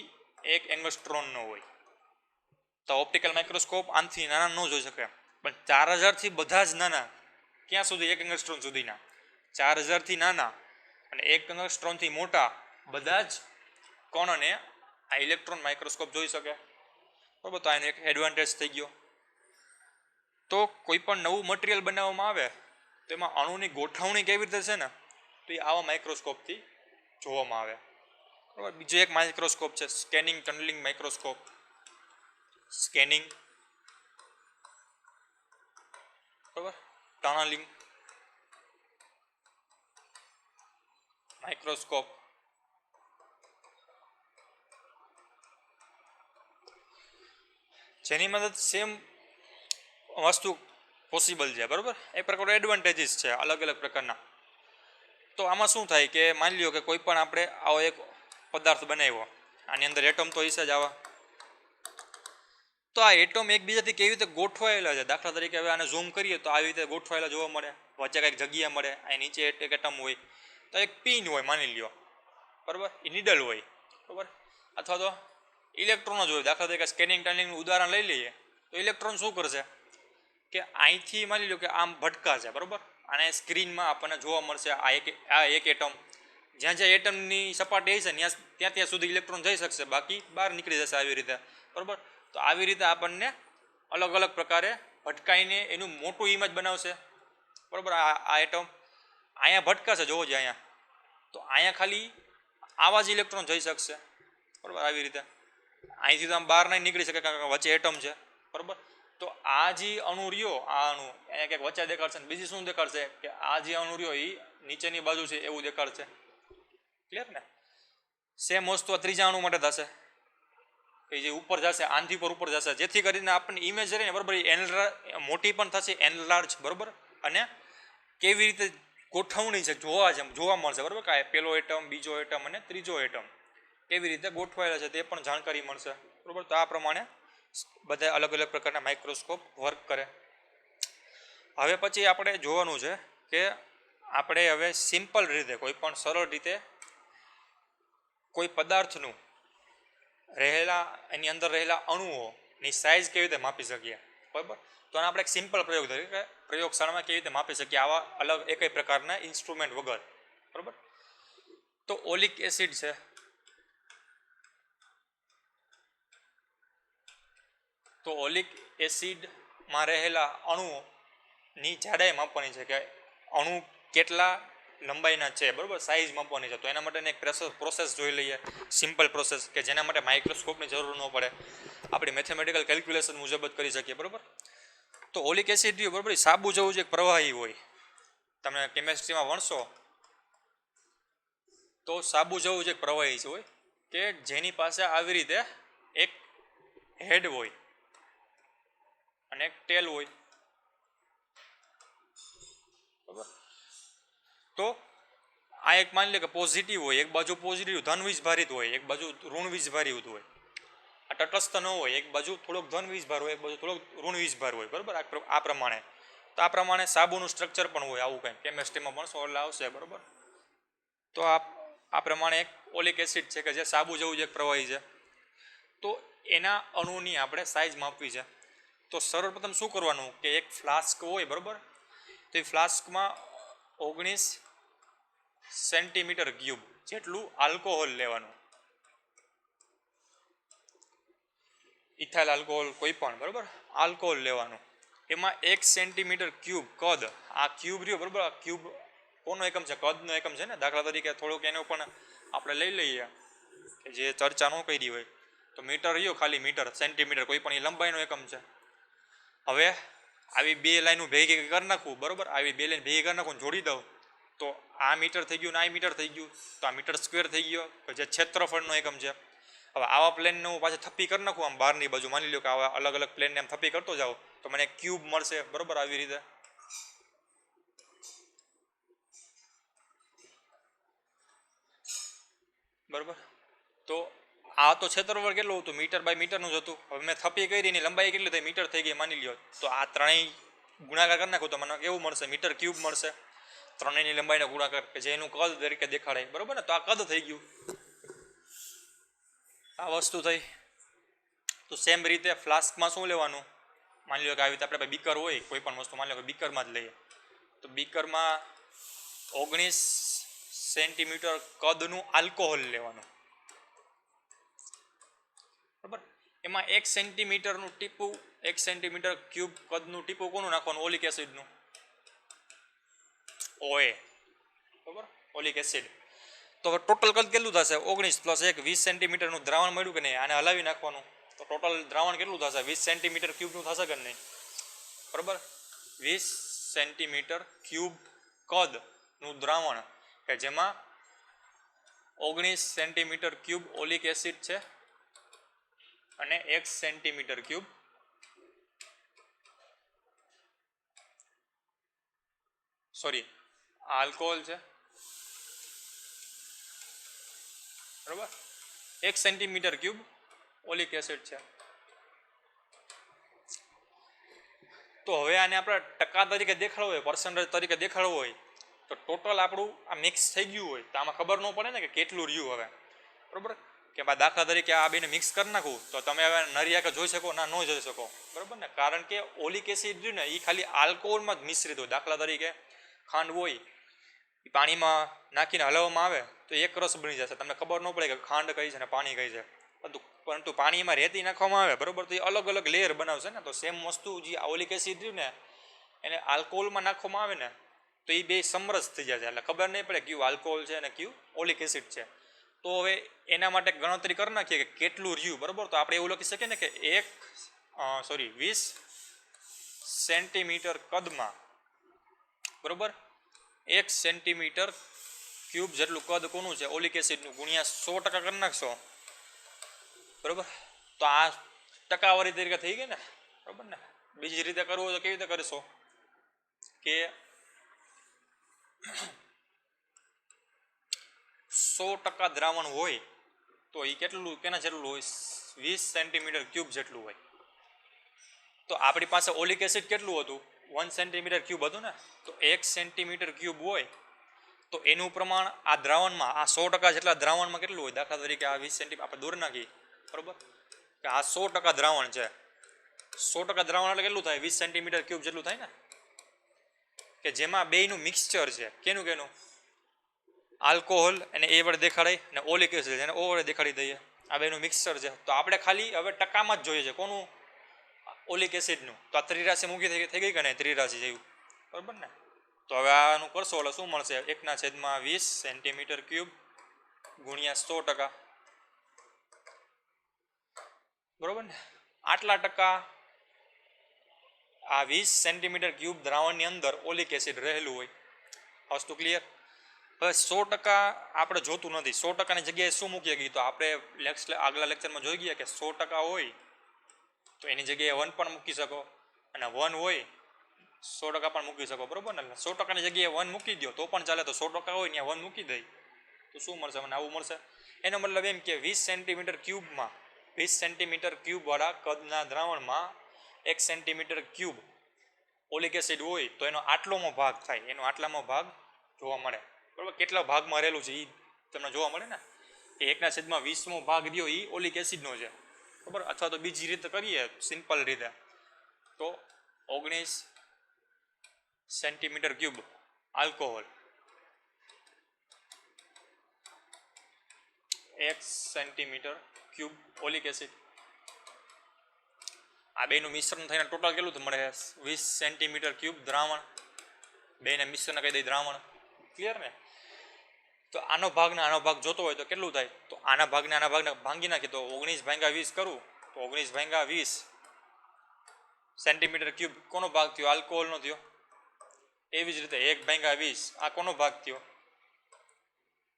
1 એંગસ્ટ્રોમનો હોય. તો ઓપ્ટિકલ માઇક્રોસ્કોપ આનાથી નાના ન જોઈ શકે, પણ 4000થી બધા જ નાના, ક્યાં સુધી, 1 એંગસ્ટ્રોમ સુધીના. 4000થી નાના અને 1 એંગસ્ટ્રોમથી મોટા બધા જ કણને આ ઇલેક્ટ્રોન માઇક્રોસ્કોપ જોઈ શકે, બરાબર. તો આનો એક એડવાન્ટેજ થઈ ગયો. તો કોઈ પણ નવું મટીરિયલ બનાવવામાં આવે તો એમાં અણુની ગોઠવણી કેવી રીતે છે ને, તો એ આવા માઇક્રોસ્કોપથી જોવામાં આવે, બરાબર. બીજો એક માઇક્રોસ્કોપ છે સ્કેનિંગ ટનલિંગ માઇક્રોસ્કોપ. સ્કેનિંગ, બરાબર, ટનલિંગ માઇક્રોસ્કોપ. જેની મદદ સેમ વસ્તુ પોસિબલ છે, બરાબર. એક પ્રકારનો એડવાન્ટેજીસ છે અલગ અલગ પ્રકારના. તો આમાં શું થાય કે માની લ્યો કે કોઈ પણ આપણે આવો એક પદાર્થ બનાવ્યો, આની અંદર એટમ તો હશે જ આવા, તો આ એટમ એકબીજાથી કેવી રીતે ગોઠવાયેલા છે. દાખલા તરીકે હવે આને ઝૂમ કરીએ તો આવી રીતે ગોઠવાયેલા જોવા મળે, વચ્ચે કંઈક જગ્યા મળે, અહીં નીચે એક એટમ હોય, તો એક પિન હોય માની લ્યો, બરાબર, એ નીડલ હોય, બરાબર, અથવા તો ઇલેક્ટ્રોન જ હોય. દાખલા તરીકે સ્કેનિંગ ટનલિંગનું ઉદાહરણ લઈ લઈએ તો ઇલેક્ટ્રોન શું કરશે કે અહીંથી માની લો કે આમ ભટકાશે, બરાબર, અને સ્ક્રીનમાં આપણને જોવા મળશે આ એક એટમ, જ્યાં જ્યાં એટમની સપાટી હશે ત્યાં સુધી ઇલેક્ટ્રોન જઈ શકશે, બાકી બહાર નીકળી જશે આવી રીતે, બરાબર. તો આવી રીતે આપણને અલગ અલગ પ્રકારે ભટકાઈને એનું મોટું ઇમેજ બનાવશે, બરાબર. આ એટમ અહીંયા ભટકાશે, જોવો જ અહીંયા, તો અહીંયા ખાલી આવા જ ઇલેક્ટ્રોન જઈ શકશે, બરાબર. આવી રીતે અહીંથી તો આમ બહાર નહીં નીકળી શકે કારણ કે વચ્ચે એટમ છે, બરાબર. તો આ જે અણુ રહ્યો, આ અણુ અહીંયા ક્યાંક વચ્ચે દેખાડશે ને બીજી શું દેખાડશે કે આ જે અણુ રહ્યો એ નીચેની બાજુ છે એવું દેખાડશે. ક્લિયર ને. સેમ વસ્તુ આ ત્રીજા અણુ માટે થશે કે જે ઉપર જશે, આનથી ઉપર જશે, જેથી કરીને આપણને ઇમેજ રહીને, બરાબર, મોટી પણ થશે, એનલાર્જ, બરાબર, અને કેવી રીતે ગોઠવણી છે જોવા મળશે, બરાબર. કે પેલો એટમ, બીજો એટમ અને ત્રીજો એટમ કેવી રીતે ગોઠવાયેલા છે તે પણ જાણકારી મળશે, બરાબર. તો આ પ્રમાણે બધા અલગ અલગ પ્રકારના માઇક્રોસ્કોપ વર્ક કરે. હવે પછી આપણે જોવાનું છે કે આપણે હવે સિમ્પલ રીતે કોઈ પણ સરળ રીતે કોઈ પદાર્થનું એની અંદર રહેલા અણુઓની સાઇઝ કેવી રીતે માપી શકીએ, બરાબર. તો આને આપણે એક સિમ્પલ પ્રયોગ તરીકે પ્રયોગશાળામાં કેવી રીતે માપી શકીએ આવા અલગ એકેય પ્રકારના ઇન્સ્ટ્રુમેન્ટ વગર, બરાબર. તો ઓલિક એસિડ છે, તો ઓલિક એસિડમાં રહેલા અણુઓની જાડાઈ માપવાની છે કે અણુ કેટલા લંબાઈના છે, બરાબર, સાઇઝ માપવાની છે. તો એના માટેની એક પ્રોસેસ જોઈ લઈએ, સિમ્પલ પ્રોસેસ કે જેના માટે માઇક્રોસ્કોપની જરૂર ન પડે, આપણી મેથેમેટિકલ કેલ્ક્યુલેશન મુજબ જ કરી શકીએ, બરાબર. તો ઓલિક એસિડ રહ્યું, બરાબર, સાબુ જેવું જે પ્રવાહી હોય, તમે કેમેસ્ટ્રીમાં ભણશો તો સાબુ જેવું જે પ્રવાહી છે હોય કે જેની પાસે આવી રીતે એક હેડ હોય અને એક ટેલ હોય, બરાબર. તો આ એક માની લે કે પોઝિટિવ હોય, એક બાજુ પોઝિટિવ ધન વીજભારિત હોય, એક બાજુ ઋણ વીજભારિત હોય. આ તટસ્થ ન હોય, એક બાજુ થોડોક ધન વીજભાર હોય, એક બાજુ થોડોક ઋણ વીજભાર હોય, બરાબર. આ પ્રમાણે તો આ પ્રમાણે સાબુનું સ્ટ્રક્ચર પણ હોય, આવું કંઈ કેમેસ્ટ્રીમાં ભણશો એટલે આવશે, બરાબર. તો આ પ્રમાણે એક ઓલિક એસિડ છે કે જે સાબુ જેવું જ એક પ્રવાહી છે. તો એના અણુની આપણે સાઇઝ માપવી છે. તો સર્વપ્રથમ શું કરવાનું કે એક ફ્લાસ્ક હોય, બરાબર, તો એ ફ્લાસ્કમાં 19 સેન્ટીમીટર ક્યુબ જેટલું આલ્કોહોલ લેવાનું, ઇથાઇલ આલ્કોહોલ કોઈ પણ, બરાબર, આલ્કોહોલ લેવાનું. એમાં 1 સેન્ટીમીટર ક્યુબ કદ, આ ક્યુબ રહ્યો, બરાબર, આ ક્યુબ કોનો એકમ છે, કદનો એકમ છે ને. દાખલા તરીકે થોડુંક એનો પણ આપણે લઈ લઈએ કે જે ચર્ચા ન કરી હોય તો મીટર રહ્યો, ખાલી મીટર, સેન્ટીમીટર કોઈ પણ એ લંબાઈનો એકમ છે. હવે આવી બે લાઈનો ભેગી કરી નાખું, બરાબર, આવી બે લાઈન ભેગી કરી નાખું, જોડી દઉં તો આ મીટર થઈ ગયું ને આ મીટર થઈ ગયું, તો આ મીટર સ્ક્વેર થઈ ગયો જે ક્ષેત્રફળનો એકમ છે. હવે આવા પ્લેનને હું પાછા થપ્પી કરી નાખું આમ બહારની બાજુ, માની લો કે આવા અલગ અલગ પ્લેનને આમ થપ્પી કરતો જાઉં તો મને ક્યુબ મળશે, બરાબર, આવી રીતે. બરાબર. તો આ તો ક્ષેત્રફળ કેટલું હતું, મીટર બાય મીટરનું જ હતું. હવે મેં થપ્પી કરી એની લંબાઈ કેટલી થઈ, મીટર થઈ ગઈ માની લ્યો. તો આ ત્રણેય ગુણાકાર કરી નાખું તો મને કેવું મળશે, મીટર ક્યુબ મળશે. ત્રણેયની લંબાઈનો ગુણાકાર કે જે એનું કદ તરીકે દેખાડે, બરાબર ને. તો આ કદ થઈ ગયું, આ વસ્તુ થઈ. તો સેમ રીતે ફ્લાસ્કમાં શું લેવાનું, માની લો કે આવી રીતે આપણે બીકર હોય કોઈ પણ વસ્તુ, માની લો કે બીકરમાં જ લઈએ તો બીકરમાં 19 સેન્ટીમીટર કદનું આલ્કોહોલ લેવાનું, બરાબર. એમાં 1 સેન્ટીમીટરનું ટીપું, 1 સેન્ટીમીટર ક્યુબ કદનું ટીપું કોનું નાખવાનું, ઓલિક એસિડનું, OA, બરાબર, ઓલિક એસિડ. તો ટોટલ કદ કેટલું થશે, 19 + 1, 20 સેન્ટીમીટરનું દ્રાવણ મળ્યું કે નહીં, આને હલાવી નાખવાનું. તો ટોટલ દ્રાવણ કેટલું થશે, 20 સેન્ટીમીટર ક્યુબનું થશે કે નહીં, બરાબર. 20 સેન્ટીમીટર ક્યુબ કદનું દ્રાવણ કે જેમાં 19 સેન્ટીમીટર ક્યુબ ઓલિક એસિડ છે અને 1 સેન્ટીમીટર ક્યુબ આલ્કોહોલ છે, બરાબર. 1 સેન્ટીમીટર ક્યુબ ઓલિક એસિડ છે. તો હવે આને આપણે ટકા તરીકે દેખાડવો હોય, પર્સન્ટેજ તરીકે દેખાડવો હોય તો ટોટલ આપણું આ મિક્સ થઈ ગયું હોય તો આમાં ખબર ન પડે ને કે કેટલું રહ્યું હવે, બરાબર. કે ભાઈ દાખલા તરીકે આ બેને મિક્સ કરી નાખું તો તમે હવે નરિયા કે જોઈ શકો ના ન જોઈ શકો, બરાબર ને. કારણ કે ઓલિક એસિડ રહ્યું ને એ ખાલી આલ્કોહોલમાં જ મિશ્રિત હોય. દાખલા તરીકે ખાંડ હોય એ પાણીમાં નાખીને હલાવવામાં આવે તો એક રસ બની જશે, તમને ખબર ન પડે કે ખાંડ કઈ છે ને પાણી કઈ છે. પરંતુ પાણીમાં રેતી નાખવામાં આવે, બરાબર, તો એ અલગ અલગ લેયર બનાવશે ને. તો સેમ વસ્તુ જે ઓલિક એસિડ રહ્યું ને એને આલ્કોહોલમાં નાખવામાં આવે ને તો એ બે સમરસ થઈ જાય છે, એટલે ખબર નહીં પડે કયું આલ્કોહોલ છે અને કયું ઓલિક એસિડ છે. તો હવે એના માટે ગણતરી કરી નાખીએ કે કેટલું રહ્યું, બરાબર. તો આપણે એવું લખી શકીએ ને કે 20 સેન્ટીમીટર કદમાં, બરાબર, 1 સેન્ટીમીટર ક્યુબ જેટલું કદ કોનું છે, ઓલિક એસિડનું, ગુણ્યા 100% કરી નાખશો, બરાબર. તો આ ટકાવારી તરીકે થઈ ગઈ ને, બરાબર ને. બીજી રીતે કરવું હોય તો કેવી રીતે કરશો કે 100% દ્રાવણ હોય તો એ કેટલું, કેના જેટલું હોય, 20 સેન્ટીમીટર ક્યુબ જેટલું હોય. તો આપણી પાસે ઓલિક એસિડ કેટલું હતું, 1 સેન્ટીમીટર ક્યુબ હતું ને, તો 1 સેન્ટીમીટર ક્યુબ હોય તો એનું પ્રમાણ આ દ્રાવણમાં, આ 100% જેટલા દ્રાવણમાં કેટલું હોય? દાખલા તરીકે આ 20 સેન્ટીમીટર આપણે દૂર નાખીએ, બરાબર, કે આ 100% દ્રાવણ છે. 100% દ્રાવણ એટલે કેટલું થાય? 20 સેન્ટીમીટર ક્યુબ જેટલું થાય ને, કે જેમાં બેયનું મિક્સચર છે. કેનું કેનું? આલ્કોહોલ અને એ વડે દેખાડાય, અને ઓલિક એસિડ એને ઓ વડે દેખાડી દઈએ. આ બેનું મિક્સચર છે. તો આપણે ખાલી હવે ટકામાં જ જોઈએ છે. કોનું? ઓલિક એસિડનું. તો આ ત્રિરાશી મૂકી થઈ ગઈ કે નહીં? ત્રિરાશી જેવું, બરાબર ને? તો હવે આનું કરશો એટલે શું મળશે? 1/20 સેન્ટીમીટર ક્યુબ ગુણ્યા 100%, બરાબર ને? આટલા ટકા આ 20 સેન્ટીમીટર ક્યુબ દ્રાવણની અંદર ઓલિક એસિડ રહેલું હોય. વસ્તુ ક્લિયર? હવે 100% આપણે જોતું નથી. 100%ની જગ્યાએ શું મૂકીએ ગઈ? તો આપણે આગલા લેક્ચરમાં જોઈ ગયા કે 100% હોય તો એની જગ્યાએ 1 પણ મૂકી શકો, અને 1 હોય 100% પણ મૂકી શકો, બરાબર ને? 100%ની જગ્યાએ 1 મૂકી દો તો પણ ચાલે. તો 100% હોય ત્યાં 1 મૂકી દઈ તો શું મળશે? મને આવું મળશે. એનો મતલબ એમ કે 20 સેન્ટીમીટર ક્યુબમાં, 20 સેન્ટીમીટર ક્યુબ વાળા કદના દ્રાવણમાં 1 સેન્ટીમીટર ક્યુબ ઓલિક એસિડ હોય તો એનો આટલોમો ભાગ થાય. એનો આટલામો ભાગ જોવા મળે, બરાબર? કેટલા ભાગમાં રહેલું છે એ તમને જોવા મળે ને, કે 1/20મો ભાગ રહ્યો એ ઓલિક એસિડનો છે, બરાબર? અથવા તો બીજી રીતે કરીએ, સિમ્પલ રીતે, તો 19 centimetre cube alcohol, 1 centimetre cube oleic acid, આ બેનું મિશ્રણ થઈને ટોટલ કેટલું મળે? 20 સેન્ટીમીટર ક્યુબ દ્રાવણ. બેને મિશ્રણ કહી દઈ દ્રાવણ. ક્લિયર ને? તો આનો ભાગ ને આનો ભાગ જોતો હોય તો કેટલું થાય? તો આના ભાગને ભાંગી નાખીએ તો 19/20 કરું તો 19/20 સેન્ટીમીટર ક્યુબ કોનો ભાગ થયો? આલ્કોહોલનો થયો. એવી જ રીતે 1/20 આ કોનો ભાગ થયો?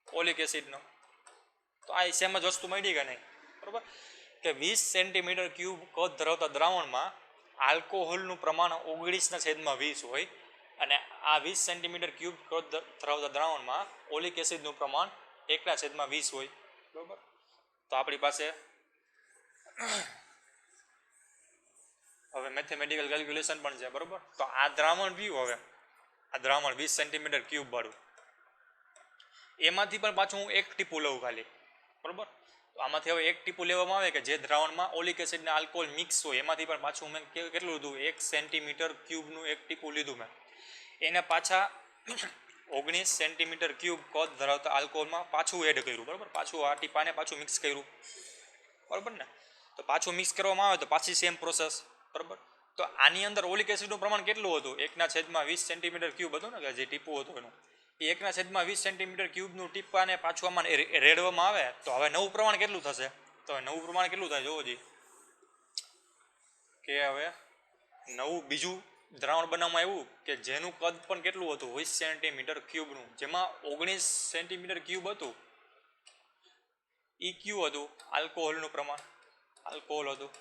ઓલિક એસિડનો. તો આ સેમ જ વસ્તુ મળી કે નહીં? બરાબર, કે 20 સેન્ટીમીટર ક્યુબ કદ ધરાવતા દ્રાવણમાં આલ્કોહોલનું પ્રમાણ 19/20 હોય, અને આ 20 સેન્ટીમીટર ક્યુબ કદ ધરાવતા દ્રાવણમાં ઓલિક એસિડનું પ્રમાણ 1/20 હોય, બરાબર? તો આપણી પાસે હવે મેથેમેટિકલ કેલ્ક્યુલેશન પણ છે, બરાબર? તો આ દ્રાવણ રહ્યું, હવે આ દ્રાવણ 20 સેન્ટીમીટર ક્યુબ વાળું, એમાંથી પણ પાછું હું એક ટીપું લઉં ખાલી, બરાબર? તો આમાંથી હવે એક ટીપું લેવામાં આવે કે જે દ્રાવણમાં ઓલિક એસિડ અને આલ્કોહોલ મિક્સ હોય, એમાંથી પણ પાછું મેં કેટલું લીધું? 1 સેન્ટીમીટર ક્યુબનું એક ટીપું લીધું મેં. એને પાછા 19 સેન્ટીમીટર ક્યુબ કદ ધરાવતા આલ્કોહોલમાં પાછું એડ કર્યું, બરાબર? પાછું આ ટીપાને પાછું મિક્સ કર્યું, બરાબર ને? તો પાછું મિક્સ કરવામાં આવે તો પાછી સેમ પ્રોસેસ, બરાબર? તો આની અંદર ઓલિક એસિડનું પ્રમાણ કેટલું હતું? 1/20 સેન્ટીમીટર ક્યુબ હતું ને, કે જે ટીપું હતું એનું, એ 1/20 સેન્ટીમીટર ક્યુબનું ટીપાને પાછું આમાં રેડવામાં આવે તો હવે નવું પ્રમાણ કેટલું થશે? તો નવું પ્રમાણ કેટલું થાય જોવો જી, કે હવે નવું બીજું દ્રાવણ બનાવવામાં આવ્યું કે જેનું કદ પણ કેટલું હતું? 20 સેન્ટીમીટર ક્યુબનું, જેમાં 19 સેન્ટીમીટર ક્યુબ હતું એ કયું હતું? આલ્કોહોલનું પ્રમાણ, આલ્કોહોલ હતું.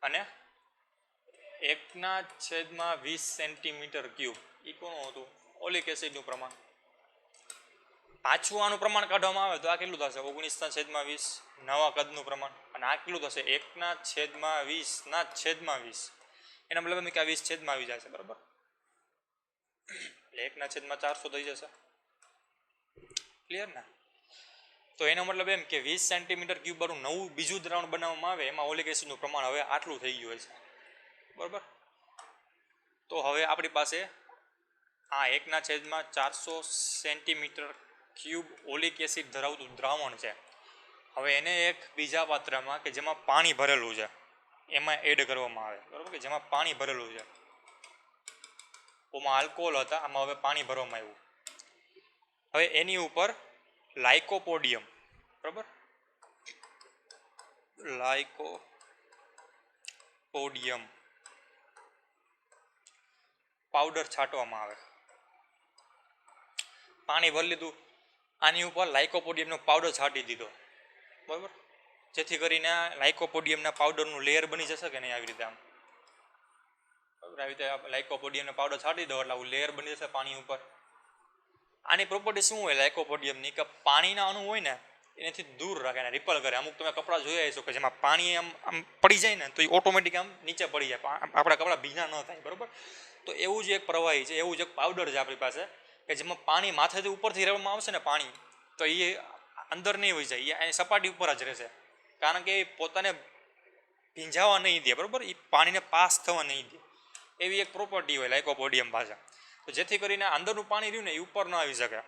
અને 1/20 સેન્ટીમીટર ક્યુબ એ કોનું હતું? ઓલિક એસિડનું પ્રમાણ. પાછું આનું પ્રમાણ કાઢવામાં આવે તો આ કેટલું થશે? 19/20 નવા કદનું પ્રમાણ. અને આ કેટલું થશે? 1/20 એના મતલબ એમ કે આ 20 આવી જશે, બરાબર? એટલે 1/400 થઈ જશે. ક્લિયર ને? તો એનો મતલબ એમ કે 20 સેન્ટીમીટર ક્યુબ વાળું નવું બીજું દ્રાવણ બનાવવામાં આવે એમાં ઓલિક એસિડનું પ્રમાણ હવે આટલું થઈ ગયું છે, બરાબર? તો હવે આપણી પાસે આ 1/400 સેન્ટીમીટર ક્યુબ ઓલિક એસિડ ધરાવતું દ્રાવણ છે. હવે એને એક બીજા પાત્રમાં કે જેમાં પાણી ભરેલું છે એમાં એડ કરવામાં આવે, બરાબર? કે જેમાં પાણી ભરેલું છે, ઓમાં આલ્કોહોલ હતા, આમાં હવે પાણી ભરવામાં આવ્યું. હવે એની ઉપર લાઇકોપોડિયમ, બરાબર, લાઇકોપોડિયમ પાવડર છાંટવામાં આવે. પાણી ભરી લીધું, આની ઉપર લાઇકોપોડિયમનો પાવડર છાંટી દીધો, બરાબર? જેથી કરીને લાઇકોપોડિયમના પાવડરનું લેયર બની જશે કે નહીં? આવી રીતે આમ, બરાબર? આવી રીતે લાઇકોપોડિયમનો પાવડર છાંટી દો એટલે આવું લેયર બની જશે પાણી ઉપર. આની પ્રોપર્ટી શું હોય લાઇકોપોડિયમની? કે પાણીના અણુ હોય ને એનાથી દૂર રાખે એને રિપલ કરે. અમુક તમે કપડાં જોયા હશો કે જેમાં પાણી આમ પડી જાય ને તો એ ઓટોમેટિક આમ નીચે પડી જાય, આપણા કપડાં ભીના ન થાય, બરાબર. તો એવું જ એક પ્રવાહી છે, એવું જ એક પાવડર છે આપણી પાસે કે જેમાં પાણી માથેથી ઉપરથી રેડવામાં આવશે ને પાણી, તો એ અંદર નહીં હોય જાય, એ સપાટી ઉપર જ રહેશે, કારણ કે એ પોતાને ભીંજાવા નહીં દે, બરાબર. એ પાણીને પાસ થવા નહીં દે, એવી એક પ્રોપર્ટી હોય લાઇકોપોડિયમ પાસે. તો જેથી કરીને અંદરનું પાણી રહ્યું ને એ ઉપર ન આવી શકે,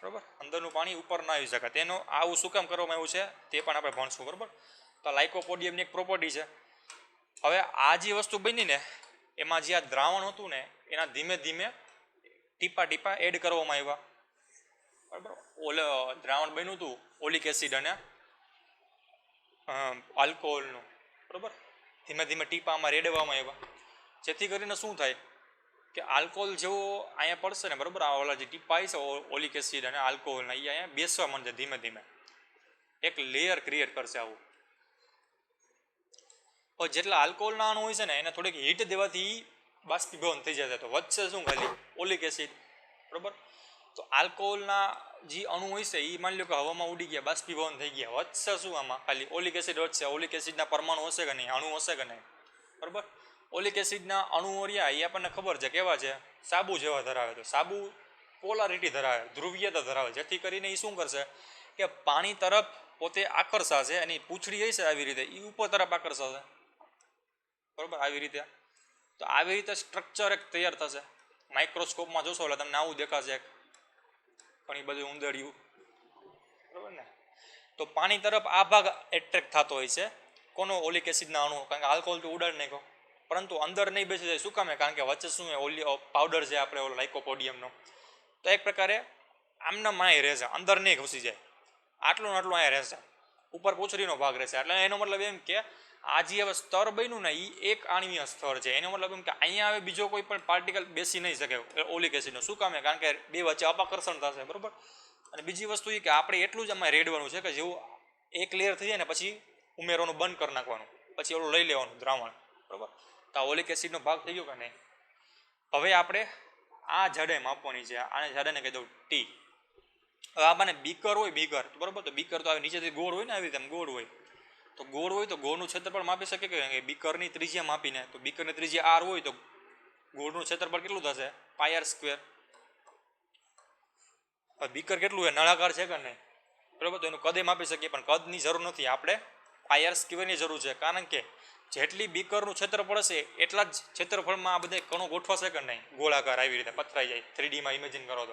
બરાબર. અંદરનું પાણી ઉપર ન આવી શકે. તેનો આવું શું કામ કરવામાં આવ્યું છે તે પણ આપણે ભણશું, બરાબર. તો લાઇકોપોડિયમની એક પ્રોપર્ટી છે. હવે આ જે વસ્તુ બની ને એમાં જે આ દ્રાવણ હતું ને એના ધીમે ધીમે ટીપા ટીપા એડ કરવામાં આવ્યા, બરાબર. દ્રાવણ બન્યું હતું ઓલિક એસિડ અને આલ્કોહોલનું, બરાબર. ધીમે ધીમે ટીપામાં રેડવામાં આવ્યા, જેથી કરીને શું થાય કે આલ્કોહોલ જેવો અહીંયા પડશે ને, બરાબર. આ ઓલા જે ટીપા છે ઓલિક એસિડ અને આલ્કોહોલના, એ અહીંયા બેસવા માંડશે ધીમે ધીમે, એક લેયર ક્રિએટ કરશે આવું. જેટલા આલ્કોહોલના અણુ હોય છે ને એને થોડીક હીટ દેવાથી બાષ્પીભવન થઈ જશે, તો વધશે શું ખાલી ઓલિક એસિડ, બરાબર. તો આલ્કોહોલના જે અણુ હોય છે એ માની લો કે હવામાં ઉડી ગયા, બાષ્પીભવન થઈ ગયા, વધશે શું આમાં ખાલી ઓલિક એસિડ વધશે. ઓલિક એસિડના પરમાણુ હશે કે નહીં, અણુ હશે કે નહીં, બરાબર. ઓલિક એસિડના અણુઓ રહ્યા એ આપણને ખબર છે કેવા છે, સાબુ જેવા ધરાવે. તો સાબુ પોલારિટી ધરાવે, ધ્રુવીયતા ધરાવે, જેથી કરીને એ શું કરશે કે પાણી તરફ પોતે આકર્ષાશે, એની પૂંછડી હશે આવી રીતે એ ઉપર તરફ આકર્ષાશે, બરાબર. આવી રીતે, તો આવી રીતે સ્ટ્રક્ચર એક તૈયાર થશે. માઇક્રોસ્કોપમાં જોશો એટલે તમને આવું દેખાશે, ઘણી બધી ઊંધળિયું, બરાબર ને. તો પાણી તરફ આ ભાગ એટ્રેક્ટ થતો હોય છે, કોનો ઓલિક એસિડના અણુ, કારણ કે આલ્કોહોલ તો ઉડાડી નાખો, પરંતુ અંદર નહીં બેસી જાય. શું કામે? કારણ કે વચ્ચે શું પાવડર છે આપણે ઓલો લાઇકોપોડિયમનો, તો એક પ્રકારે આમના માય રહેશે, અંદર નહીં ઘૂસી જાય, આટલું ને આટલું અહીંયા રહેશે, ઉપર પૂંછડીનો ભાગ રહેશે. એટલે એનો મતલબ એમ કે આ જે હવે સ્તર બન્યું ને એ એક આણ્વીય સ્તર છે. એનો મતલબ એમ કે અહીંયા હવે બીજો કોઈ પણ પાર્ટિકલ બેસી નહીં શકે ઓલિક એસિડનો. શું કામે? કારણ કે બે વચ્ચે અપાકર્ષણ થશે, બરાબર. અને બીજી વસ્તુ એ કે આપણે એટલું જ આમાં રેડવાનું છે કે જેવું એક લેયર થઈ જાય ને પછી ઉમેરવાનું બંધ કરી નાખવાનું, પછી ઓલું લઈ લેવાનું દ્રાવણ, બરાબર. તો આ ઓલિક એસિડનો ભાગ થઈ ગયો કે નહીં. હવે આપણે આ જાડાઈ માપવાની છે, આને જાડાઈને કહી દઉં ટી. હવે આપણને બીકર હોય, બીકર, બરાબર. તો બીકર તો નીચેથી ગોળ હોય ને, આવી રીતે ગોળ હોય, તો ગોળ હોય તો ગોળનું ક્ષેત્રફળ માપી શકે કે બીકરની ત્રિજ્યા માપીને. તો બીકરની ત્રિજ્યા આર હોય તો ગોળનું ક્ષેત્રફળ કેટલું થશે? Pi R square. બીકર કેટલું હોય? નળાકાર છે કે નહીં, બરાબર. તો એનું કદે માપી શકીએ, પણ કદની જરૂર નથી, આપણે પાય આર સ્ક્વેરની જરૂર છે. કારણ કે જેટલી બીકરનું ક્ષેત્રફળ હશે એટલા જ ક્ષેત્રફળમાં આ બધા કણો ગોઠવાશે કે નહીં, ગોળાકાર આવી રીતે પથરાઈ જાય. 3Dમાં ઇમેજિન કરો